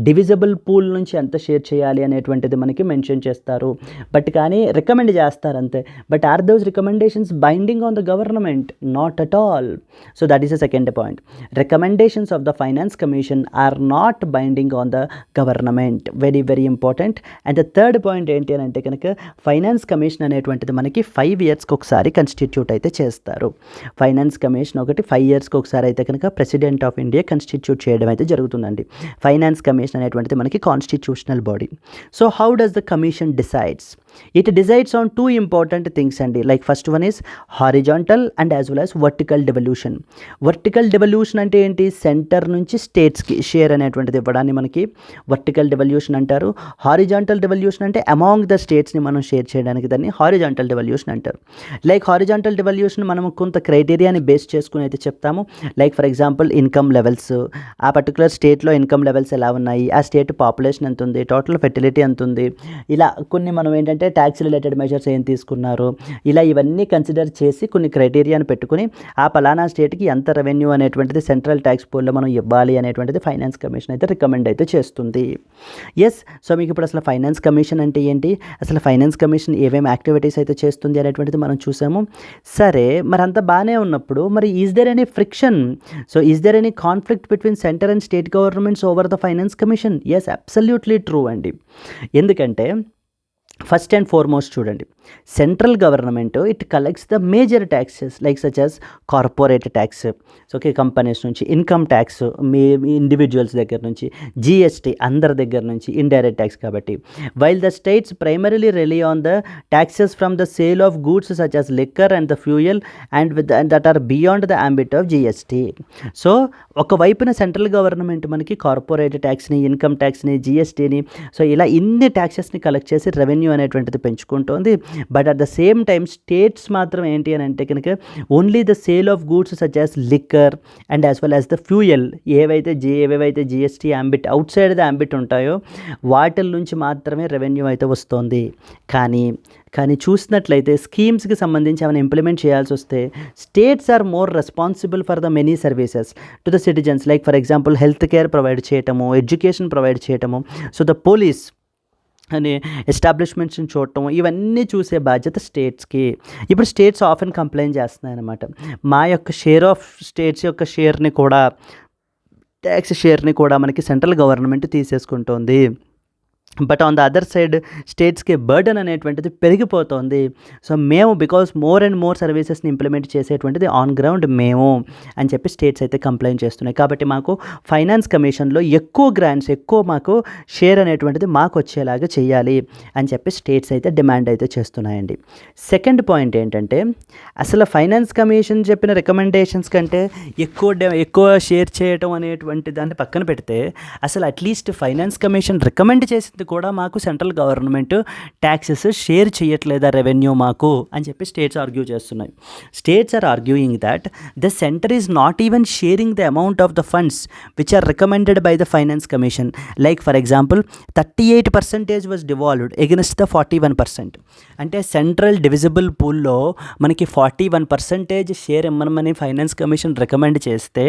డివిజబుల్ పూల్ నుంచి ఎంత షేర్ చేయాలి అనేటువంటిది మనకి మెన్షన్ చేస్తారు. బట్ కానీ రికమెండ్ చేస్తారు అంతే. But are those recommendations binding on the government? Not at all. So that is the second point. Recommendations of the finance commission are not binding on the government. Very very important. And the third point ఏంటి అని అంటే కనుక finance commission అనేటువంటిది మనకి 5 yearsకి ఒకసారి constitute అయితే చేస్తారు. Finance commission ఒకటి 5 yearsకి ఒకసారి అయితే కనుక ప్రెసిడెంట్ ఆఫ్ ఇండియా కన్స్టిట్యూట్ చేయడం అయితే జరుగుతుందండి. ఫైనాన్స్ కమిషన్ అనేటువంటిది మనకి constitutional body. So how does the commission decides? It decides on 2 important things అండి. Like first one is horizontal and as well as vertical devolution. Vertical devolution అంటే ఏంటి? Centre నుంచి స్టేట్స్కి షేర్ అనేటువంటిది ఇవ్వడాన్ని మనకి వర్టికల్ డెవల్యూషన్ అంటారు. హారిజాంటల్ డెవల్యూషన్ అంటే among the స్టేట్స్ని మనం షేర్ చేయడానికి దాన్ని హారిజాంటల్ డెవల్యూషన్ అంటారు. లైక్ హారిజాంటల్ డెవల్యూషన్ మనం కొంత క్రైటీరియాని బేస్ చేసుకుని అయితే చెప్తాము. Like for example income levels, ఆ పర్టికులర్ స్టేట్లో ఇన్కమ్ లెవెల్స్ ఎలా ఉన్నాయి, ఆ స్టేట్ పాపులేషన్ ఎంత ఉంది, టోటల్ ఫెర్టిలిటీ ఎంత ఉంది, ఇలా కొన్ని మనం ఏంటంటే ట్యాక్స్ రిలేటెడ్ మెజర్స్ ఏం తీసుకున్నారు, ఇలా ఇవన్నీ కన్సిడర్ చేసి కొన్ని క్రైటీరియాని పెట్టుకుని ఆ పలానా స్టేట్కి ఎంత రెవెన్యూ అనేటువంటిది సెంట్రల్ ట్యాక్స్ పూల్లో మనం ఇవ్వాలి అనేటువంటిది ఫైనాన్స్ కమిషన్ అయితే రికమెండ్ అయితే చేస్తుంది. ఎస్, సో మీకు ఇప్పుడు అసలు ఫైనాన్స్ కమిషన్ అంటే ఏంటి, అసలు ఫైనాన్స్ కమిషన్ ఏమేమి యాక్టివిటీస్ అయితే చేస్తుంది అనేటువంటిది మనం చూసాము. సరే, మరి అంత బాగానే ఉన్నప్పుడు మరి is there any friction? So is there any conflict between centre and state governments over the finance commission? Yes, absolutely true అండి. ఎందుకంటే ఫస్ట్ అండ్ ఫార్మోస్ట్ చూడండి, central government it collects the major taxes like such as corporate tax, okay, companies నుంచి, income tax మీ individuals దగ్గర నుంచి, GST అందరి దగ్గర నుంచి, ఇండైరెక్ట్ ట్యాక్స్ కాబట్టి. While the states primarily rely on the taxes from the sale of goods such as liquor and the fuel and with that are beyond the ambit of GST. So ఒకవైపున central government మనకి corporate ట్యాక్స్ని, income ట్యాక్స్ని, జిఎస్టీని, so ఇలా ఇన్ని ట్యాక్సెస్ని collect చేసి revenue అనేటువంటిది పెంచుకుంటోంది. But at the same time states మాత్రం ఏంటి అని అంటే కనుక only the sale of goods such as liquor and as well as the fuel, ఏవైతే GST ambit outside the ambit ఉంటాయో వాటిల నుంచి మాత్రమే రెవెన్యూ అయితే వస్తుంది. కానీ చూసినట్లయితే స్కీమ్స్కి సంబంధించి ఏమైనా ఇంప్లిమెంట్ చేయాల్సి వస్తే states are more responsible for the many services to the citizens. Like for example health care provide చేయటము, ఎడ్యుకేషన్ ప్రొవైడ్ చేయటము, సో ద పోలీస్ అని ఎస్టాబ్లిష్మెంట్స్ని చూడటం, ఇవన్నీ చూసే బాధ్యత స్టేట్స్కి. ఇప్పుడు స్టేట్స్ ఆఫెన్ కంప్లైంట్ చేస్తున్నాయి అన్నమాట, మా యొక్క షేర్ ఆఫ్ స్టేట్స్ యొక్క షేర్ని కూడా, ట్యాక్స్ షేర్ని కూడా మనకి సెంట్రల్ గవర్నమెంట్ తీసేసుకుంటోంది. But on the other side స్టేట్స్కి బర్డన్ అనేటువంటిది పెరిగిపోతుంది. సో మేము బికాస్ మోర్ అండ్ మోర్ సర్వీసెస్ని ఇంప్లిమెంట్ చేసేటువంటిది ఆన్ గ్రౌండ్ మేము అని చెప్పి స్టేట్స్ అయితే కంప్లైంట్ చేస్తున్నాయి. కాబట్టి మాకు ఫైనాన్స్ కమిషన్లో ఎక్కువ గ్రాంట్స్, ఎక్కువ మాకు షేర్ అనేటువంటిది మాకు వచ్చేలాగా చేయాలి అని చెప్పి స్టేట్స్ అయితే డిమాండ్ అయితే చేస్తున్నాయండి. సెకండ్ పాయింట్ ఏంటంటే అసలు ఫైనాన్స్ కమిషన్ చెప్పిన రికమెండేషన్స్ కంటే ఎక్కువ షేర్ చేయటం అనేటువంటి దాన్ని పక్కన పెడితే అసలు అట్లీస్ట్ ఫైనాన్స్ కమిషన్ రికమెండ్ చేసింది కూడా మాకు సెంట్రల్ గవర్నమెంట్ ట్యాక్సెస్ షేర్ చేయట్లేదా రెవెన్యూ మాకు అని చెప్పి స్టేట్స్ ఆర్గ్యూ చేస్తున్నాయి. States are arguing that the centre is not even sharing the amount of the funds which are recommended by the finance commission. Like for example 38% was devolved against the 41%. అంటే central divisible పూల్లో మనకి 41% share ఇమ్మనమని finance commission recommend చేస్తే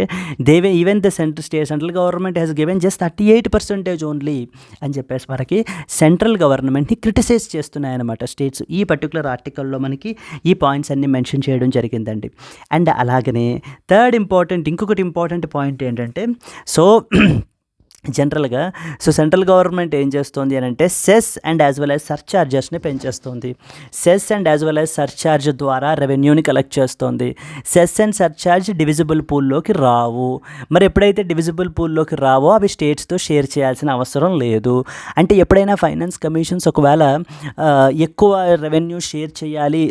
even the central government has given just 38% only అని చెప్పేసి మనకి central గవర్నమెంట్ని criticise చేస్తున్నాయన్నమాట states. ఈ పర్టికులర్ ఆర్టికల్లో మనకి ఈ పాయింట్స్ అన్ని మెన్షన్ చేయడం జరిగిందండి. అండ్ అలాగనే ఇంకొకటి ఇంపార్టెంట్ పాయింట్ ఏంటంటే జనరల్గా సెంట్రల్ గవర్నమెంట్ ఏం చేస్తుంది అని అంటే cess and as well as సర్చార్జెస్ని పెంచేస్తుంది. Cess and as well as surcharge ద్వారా రెవెన్యూని కలెక్ట్ చేస్తుంది. సెస్ అండ్ సర్చార్జ్ డివిజిబుల్ పూల్లోకి రావు. మరి ఎప్పుడైతే డివిజిబుల్ పూల్లోకి రావో అవి స్టేట్స్తో షేర్ చేయాల్సిన అవసరం లేదు. అంటే ఎప్పుడైనా ఫైనాన్స్ కమిషన్స్ ఒకవేళ ఎక్కువ రెవెన్యూ షేర్ చేయాలి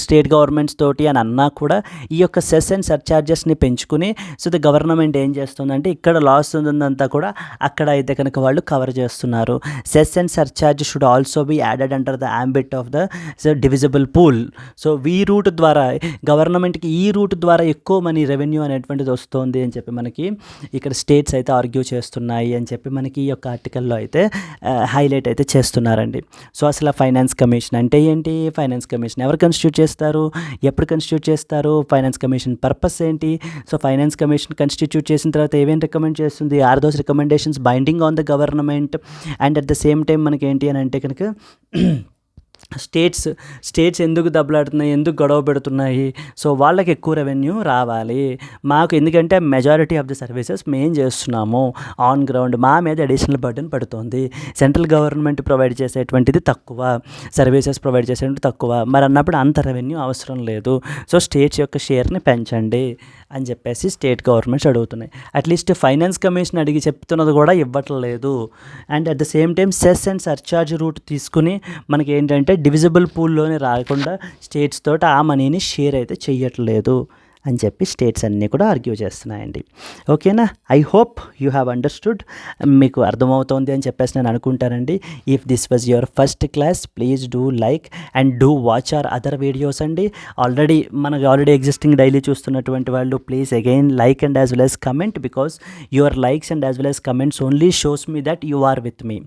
స్టేట్ గవర్నమెంట్స్ తోటి అని అన్నా కూడా ఈ యొక్క సెస్ అండ్ సర్చార్జెస్ని పెంచుకుని ద గవర్నమెంట్ ఏం చేస్తుందంటే ఇక్కడ లాస్ ఉందంతా కూడా అక్కడ అయితే కనుక వాళ్ళు కవర్ చేస్తున్నారు. Cess and surcharge should also be added under the ambit of the divisible pool. So ఈ రూట్ ద్వారా గవర్నమెంట్కి ఈ రూట్ ద్వారా ఎక్కువ మనీ రెవెన్యూ అనేటువంటిది వస్తుంది అని చెప్పి మనకి ఇక్కడ స్టేట్స్ అయితే ఆర్గ్యూ చేస్తున్నాయి అని చెప్పి మనకి ఈ యొక్క ఆర్టికల్లో అయితే హైలైట్ అయితే చేస్తున్నారండి. సో అసలు ఫైనాన్స్ కమిషన్ అంటే ఏంటి, ఫైనాన్స్ కమిషన్ ఎవరు కన్స్టిట్యూట్ చేస్తారు, ఎప్పుడు కన్స్టిట్యూట్ చేస్తారు, ఫైనాన్స్ కమిషన్ పర్పస్ ఏంటి, సో ఫైనాన్స్ కమిషన్ కన్స్టిట్యూట్ చేసిన తర్వాత ఏమేమి రికమెండ్ చేస్తుంది, are those recommendations binding on the government, and at the same time మనకి ఏంటి అని అంటే కనుక స్టేట్స్ ఎందుకు దెబ్బలాడుతున్నాయి, ఎందుకు గొడవ పెడుతున్నాయి, సో వాళ్ళకి ఎక్కువ రెవెన్యూ రావాలి మాకు, ఎందుకంటే మెజారిటీ ఆఫ్ ద సర్వీసెస్ మేము చేస్తున్నాము ఆన్ గ్రౌండ్, మా మీద అడిషనల్ బర్డెన్ పడుతుంది, సెంట్రల్ గవర్నమెంట్ ప్రొవైడ్ చేసేటువంటిది తక్కువ, సర్వీసెస్ ప్రొవైడ్ చేసేటువంటి తక్కువ, మరి అన్నప్పుడు అంత రెవెన్యూ అవసరం లేదు, సో స్టేట్స్ యొక్క షేర్ని పెంచండి అని చెప్పేసి స్టేట్ గవర్నమెంట్స్ అడుగుతున్నాయి. అట్లీస్ట్ ఫైనాన్స్ కమిషన్ అడిగి చెప్తున్నది కూడా ఇవ్వట్లేదు. And at the same time cess and surcharge route తీసుకుని మనకి ఏంటంటే డివిజిబుల్ పూల్లోనే రాకుండా స్టేట్స్ తోటి ఆ మనీని షేర్ అయితే చెయ్యట్లేదు అని చెప్పి స్టేట్స్ అన్నీ కూడా ఆర్గ్యూ చేస్తున్నాయండి. ఓకేనా, I hope you have understood, మీకు అర్థమవుతోంది అని చెప్పేసి నేను అనుకుంటానండి. If this was your first class please do like and do watch our other videos అండి. ఆల్రెడీ ఎగ్జిస్టింగ్ డైలీ చూస్తున్నటువంటి వాళ్ళు please again like and as well as comment, because your likes and as well as comments only shows me that you are with me.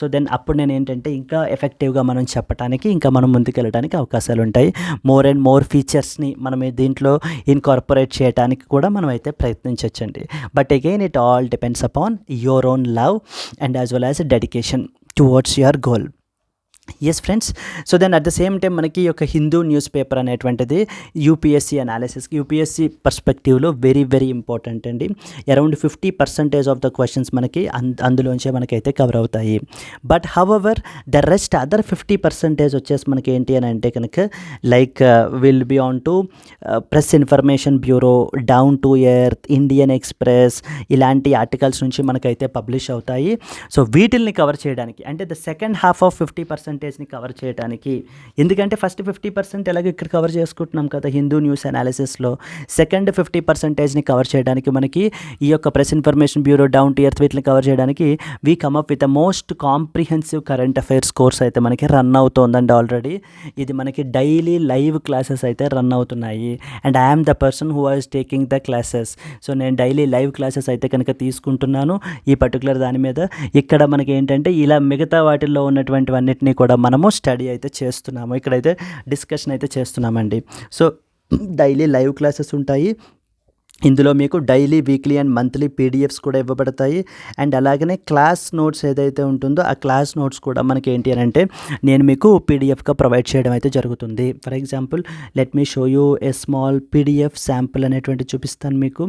So then అప్పుడు నేను ఏంటంటే ఇంకా ఎఫెక్టివ్గా మనం చెప్పడానికి, ఇంకా మనం ముందుకెళ్ళడానికి అవకాశాలు ఉంటాయి. మోర్ అండ్ మోర్ ఫీచర్స్ని మనం దీంట్లో ఇన్కార్పొరేట్ చేయడానికి కూడా మనం అయితే ప్రయత్నించవచ్చండి. But again it all depends upon your own love and as well as dedication towards your goal. Yes friends, so then at the same time మనకి ఒక హిందూ న్యూస్ పేపర్ అనేటువంటిది యూపీఎస్సీ అనాలిసిస్, యూపీఎస్సీ పర్స్పెక్టివ్లో very very important అండి. Around 50% of the questions మనకి అందులోంచే మనకైతే cover అవుతాయి. But however the rest other 50% వచ్చేసి మనకి ఏంటి అని అంటే కనుక like will be on to press information bureau, down to earth, Indian express, ఇలాంటి ఆర్టికల్స్ నుంచి మనకైతే పబ్లిష్ అవుతాయి. సో వీటిల్ని కవర్ చేయడానికి అంటే ద సెకండ్ హాఫ్ ఆఫ్ 50%ని కవర్ చేయడానికి, ఎందుకంటే ఫస్ట్ 50% ఎలాగో ఇక్కడ కవర్ చేసుకుంటున్నాం కదా హిందూ న్యూస్ అనాలిసిస్లో, సెకండ్ 50%ని కవర్ చేయడానికి మనకి ఈ యొక్క press information bureau, down to earth వీటిని కవర్ చేయడానికి we come up with the most comprehensive current affairs course అయితే మనకి రన్ అవుతోందండి ఆల్రెడీ. ఇది మనకి డైలీ లైవ్ క్లాసెస్ అయితే రన్ అవుతున్నాయి and I'm the person who was taking the classes. So నేను డైలీ లైవ్ క్లాసెస్ అయితే కనుక తీసుకుంటున్నాను ఈ పర్టికులర్ దాని మీద. ఇక్కడ మనకి ఏంటంటే ఇలా మిగతా వాటిల్లో ఉన్నటువంటివన్నిటినీ కూడా మనము స్టడీ అయితే చేస్తున్నాము, ఇక్కడైతే డిస్కషన్ అయితే చేస్తున్నామండి. సో డైలీ లైవ్ క్లాసెస్ ఉంటాయి, ఇందులో మీకు daily, weekly and monthly PDFs కూడా ఇవ్వబడతాయి. అండ్ అలాగనే క్లాస్ నోట్స్ ఏదైతే ఉంటుందో ఆ క్లాస్ నోట్స్ కూడా మనకి ఏంటి అని అంటే నేను మీకు పీడిఎఫ్గా ప్రొవైడ్ చేయడం అయితే జరుగుతుంది. For example let me show you a small PDF sample అనేటువంటి చూపిస్తాను మీకు,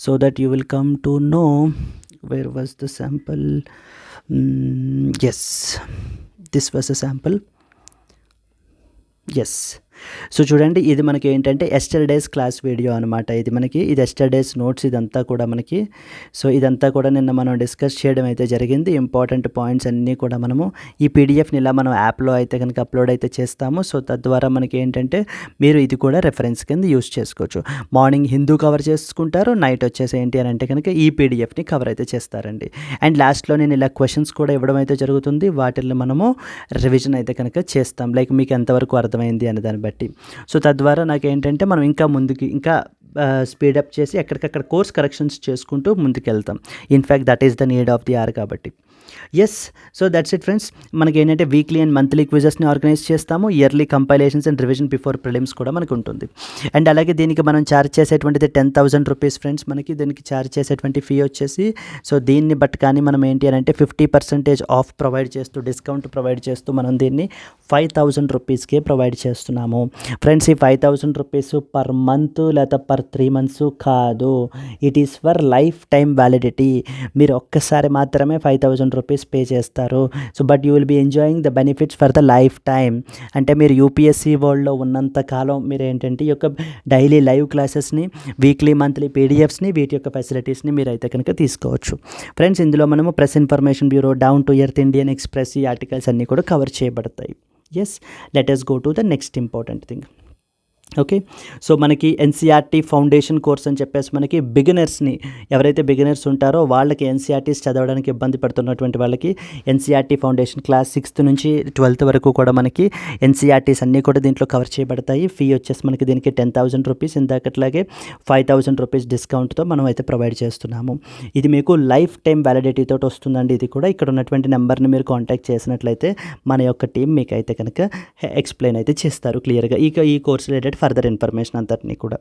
so that you will come to know where was the sample. Yes, this was the sample. Yes, so చూడండి ఇది మనకి ఏంటంటే ఎస్టర్డేస్ క్లాస్ వీడియో అనమాట. ఇది yesterday's notes ఇదంతా కూడా మనకి. సో ఇదంతా కూడా నిన్న మనం డిస్కస్ చేయడం అయితే జరిగింది. ఇంపార్టెంట్ పాయింట్స్ అన్నీ కూడా మనము ఈ పీడిఎఫ్ని ఇలా మనం యాప్లో అయితే కనుక అప్లోడ్ అయితే చేస్తాము. సో తద్వారా మనకి ఏంటంటే మీరు ఇది కూడా రెఫరెన్స్ కింద యూస్ చేసుకోవచ్చు. మార్నింగ్ హిందూ కవర్ చేసుకుంటారు, నైట్ వచ్చేసి ఏంటి అని అంటే కనుక ఈ పీడిఎఫ్ని కవర్ అయితే చేస్తారండి. అండ్ లాస్ట్లో నేను ఇలా క్వశ్చన్స్ కూడా ఇవ్వడం అయితే జరుగుతుంది, వాటిని మనము రివిజన్ అయితే కనుక చేస్తాం, లైక్ మీకు ఎంతవరకు అర్థమైంది అనే దాన్ని బట్టి. సో తద్వారా నాకు ఏంటంటే మనం ఇంకా ముందుకి ఇంకా స్పీడప్ చేసి ఎక్కడికక్కడ కోర్స్ కరెక్షన్స్ చేసుకుంటూ ముందుకెళ్తాం. In fact that is the need of the hour కాబట్టి. Yes, so that's it friends. మనకి ఏంటంటే వీక్లీ అండ్ మంత్లీ క్విజెస్ని ఆర్గనైజ్ చేస్తాము, yearly compilations and revision before prelims కూడా మనకు ఉంటుంది. అండ్ అలాగే దీనికి మనం ఛార్జ్ చేసేటువంటిది 10,000 రూపీస్ ఫ్రెండ్స్. మనకి దీనికి ఛార్జ్ చేసేటువంటి ఫీ వచ్చేసి, సో దీన్ని బట్టి కానీ మనం ఏంటి అని అంటే 50% ఆఫ్ ప్రొవైడ్ చేస్తూ, డిస్కౌంట్ ప్రొవైడ్ చేస్తూ మనం దీన్ని 5,000 రూపీస్కే ప్రొవైడ్ చేస్తున్నాము ఫ్రెండ్స్. ఈ 5,000 రూపీస్ పర్ మంత్ లేదా పర్ 3 months కాదు, it is for life time validity. మీరు ఒక్కసారి మాత్రమే 5,000 రూపీస్ పే చేస్తారు. So but you will be enjoying the benefits for the life time. అంటే మీరు యూపీఎస్సీ వరల్డ్లో ఉన్నంత కాలం మీరు ఏంటంటే ఈ యొక్క డైలీ లైవ్ క్లాసెస్ని, వీక్లీ మంత్లీ పీడిఎఫ్స్ని, వీటి యొక్క ఫెసిలిటీస్ని మీరు అయితే కనుక తీసుకోవచ్చు ఫ్రెండ్స్. ఇందులో మనము Press information bureau, down to earth, Indian Express ఈ ఆర్టికల్స్ అన్నీ కూడా కవర్ చేయబడతాయి. Yes, let us go to the next important thing. Okay. So, మనకి ఎన్‌సీఈఆర్‌టీ ఫౌండేషన్ కోర్స్ అని చెప్పేసి మనకి బిగినర్స్‌ని, ఎవరైతే బిగినర్స్ ఉంటారో వాళ్ళకి ఎన్‌సీఈఆర్‌టీస్ చదవడానికి ఇబ్బంది పడుతున్నటువంటి వాళ్ళకి ఎన్‌సీఈఆర్‌టీ ఫౌండేషన్ క్లాస్ 6th నుంచి 12th వరకు కూడా మనకి ఎన్‌సీఈఆర్‌టీస్ అన్నీ కూడా దీంట్లో కవర్ చేయబడతాయి. ఫీ వచ్చేసి మనకి దీనికి ₹10,000 ఇందాకట్లాగే ₹5,000 డిస్కౌంట్‌తో మనం అయితే ప్రొవైడ్ చేస్తున్నాము. ఇది మీకు లైఫ్ టైమ్ వ్యాలిడిటీ తోటి వస్తుందండి. ఇది కూడా ఇక్కడ ఉన్నటువంటి నెంబర్‌ని మీరు కాంటాక్ట్ చేసినట్లయితే మన యొక్క టీం మీకైతే కనుక ఎక్స్‌ప్లెయిన్ అయితే చేస్తారు క్లియర్‌గా. ఈ కోర్స్ రిలేటెడ్ ఫర్దర్ ఇన్ఫర్మేషన్ అంతటిని కూడా.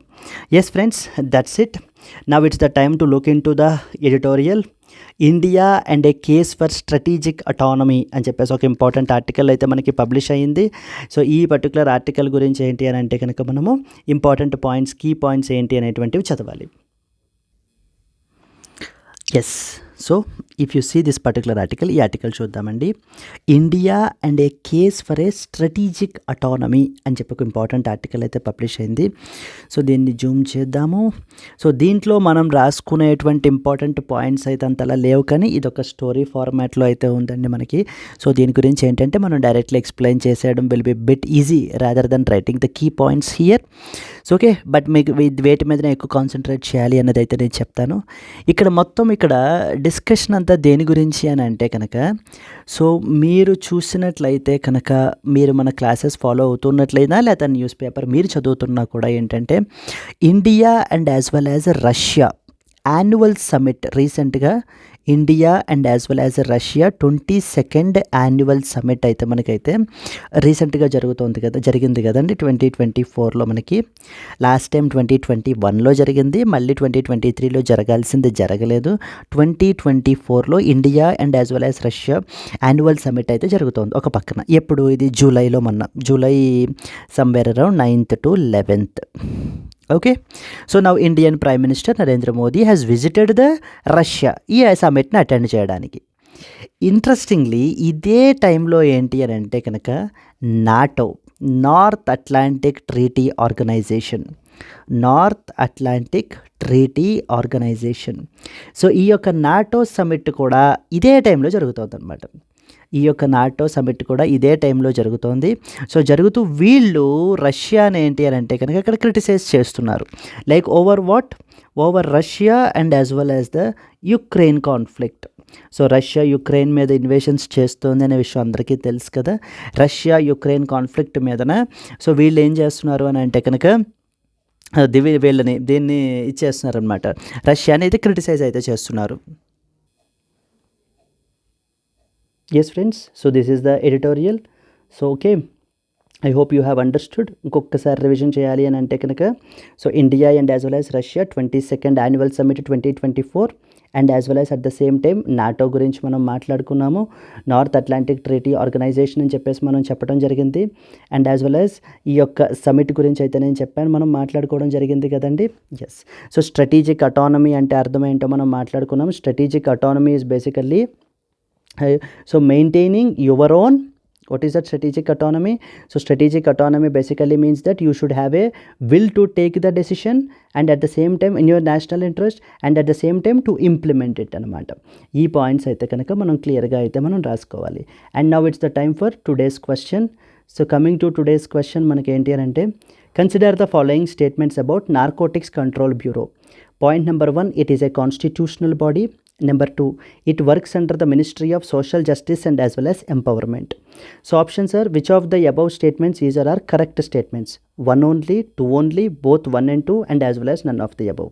Yes friends, that's it. Now it's the time to look into the editorial. India and a case for strategic autonomy అని చెప్పేసి ఒక ఇంపార్టెంట్ ఆర్టికల్ అయితే మనకి పబ్లిష్ అయ్యింది. సో ఈ పర్టికులర్ ఆర్టికల్ గురించి ఏంటి అని అంటే కనుక మనము ఇంపార్టెంట్ పాయింట్స్, కీ పాయింట్స్ ఏంటి అనేటువంటివి చదవాలి. Yes. So if you see this particular article, ఈ ఆర్టికల్ చూద్దామండి. India and a case for a strategic autonomy అని చెప్పి ఒక ఇంపార్టెంట్ ఆర్టికల్ అయితే పబ్లిష్ అయింది. సో దీన్ని జూమ్ చేద్దాము. సో దీంట్లో మనం రాసుకునేటువంటి ఇంపార్టెంట్ పాయింట్స్ అయితే అంతలా లేవు, కానీ ఇది ఒక స్టోరీ ఫార్మాట్లో అయితే ఉందండి మనకి. సో దీని గురించి ఏంటంటే మనం డైరెక్ట్లీ ఎక్స్ప్లెయిన్ చేసేయడం will be bit easy rather than writing the key points here. So okay, but మీకు వేటి మీదనే ఎక్కువ కాన్సన్ట్రేట్ చేయాలి అన్నది అయితే నేను చెప్తాను. ఇక్కడ డిస్కషన్ అంతా దేని గురించి అని అంటే కనుక, సో మీరు చూసినట్లయితే కనుక, మీరు మన క్లాసెస్ ఫాలో అవుతున్నట్లయినా లేదా న్యూస్ పేపర్ మీరు చదువుతున్నా కూడా ఏంటంటే, India and as well as Russia annual summit రీసెంట్గా India and as well as Russia 22nd annual summit అయితే మనకైతే రీసెంట్గా జరిగింది కదండి 2024లో. మనకి లాస్ట్ టైం 2021లో జరిగింది, మళ్ళీ 2023లో జరగాల్సింది జరగలేదు. 2024లో India and as well as Russia annual summit అయితే జరుగుతోంది ఒక పక్కన. ఎప్పుడు ఇది జూలైలో, July somewhere around 9th to 11th. Okay. So now Indian prime minister Narendra Modi has visited the Russia ఈ సమిట్ని అటెండ్ చేయడానికి. ఇంట్రెస్టింగ్లీ ఇదే టైంలో ఏంటి అని అంటే కనుక NATO, North Atlantic Treaty Organization, so ఈ యొక్క నాటో సమిట్ కూడా ఇదే టైంలో జరుగుతుంది అనమాట. ఇదే టైంలో జరుగుతోంది. సో జరుగుతూ వీళ్ళు రష్యాని ఏంటి అని అంటే కనుక ఇక్కడ క్రిటిసైజ్ చేస్తున్నారు. Like over Russia and as well as the Ukraine conflict. So Russia Ukraine మీద ఇన్వేషన్స్ చేస్తుంది అనే విషయం అందరికీ తెలుసు కదా. రష్యా యుక్రెయిన్ కాన్ఫ్లిక్ట్ మీదన సో వీళ్ళు ఏం చేస్తున్నారు అని అంటే కనుక దీన్ని ఇచ్చేస్తున్నారనమాట. రష్యాని అయితే క్రిటిసైజ్ అయితే చేస్తున్నారు. Yes friends, so this is the editorial. So okay, I hope you have understood. ఇంకొకసారి రివిజన్ చేయాలి అని అంటే కనుక, so India and as well as Russia 22nd annual summit 2024 and as well as at the same time NATO గురించి మనం మాట్లాడుకున్నాము. North Atlantic Treaty organisation అని చెప్పేసి మనం చెప్పడం జరిగింది. అండ్ యాజ్ వెల్ యాజ్ ఈ యొక్క సమిట్ గురించి అయితే నేను చెప్పాను, మనం మాట్లాడుకోవడం జరిగింది కదండి. ఎస్. సో స్ట్రాటజిక్ అటానమీ అంటే అర్థం ఏంటో మనం మాట్లాడుకున్నాము. Strategic autonomy is basically so maintaining your own. What is that strategic autonomy? So strategic autonomy basically means that you should have a will to take the decision and at the same time in your national interest and at the same time to implement it అనమాట. ఈ points అయితే కనుక మనం క్లియర్గా అయితే మనం రాసుకోవాలి. And now it's the time for today's question. So coming to today's question మనకి ఏంటి అని అంటే, consider the following statements about narcotics Control bureau. Point number 1, it is a constitutional body. Number 2, it works under the Ministry of Social Justice and as well as Empowerment. So options are, which of the above statements is or are correct statements? 1 only, 2 only, both 1 and 2 and as well as none of the above.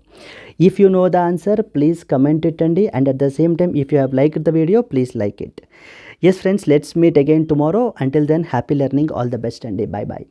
If you know the answer, please comment it and at the same time if you have liked the video, please like it. Yes friends, let's meet again tomorrow. Until then, happy learning, all the best and bye bye.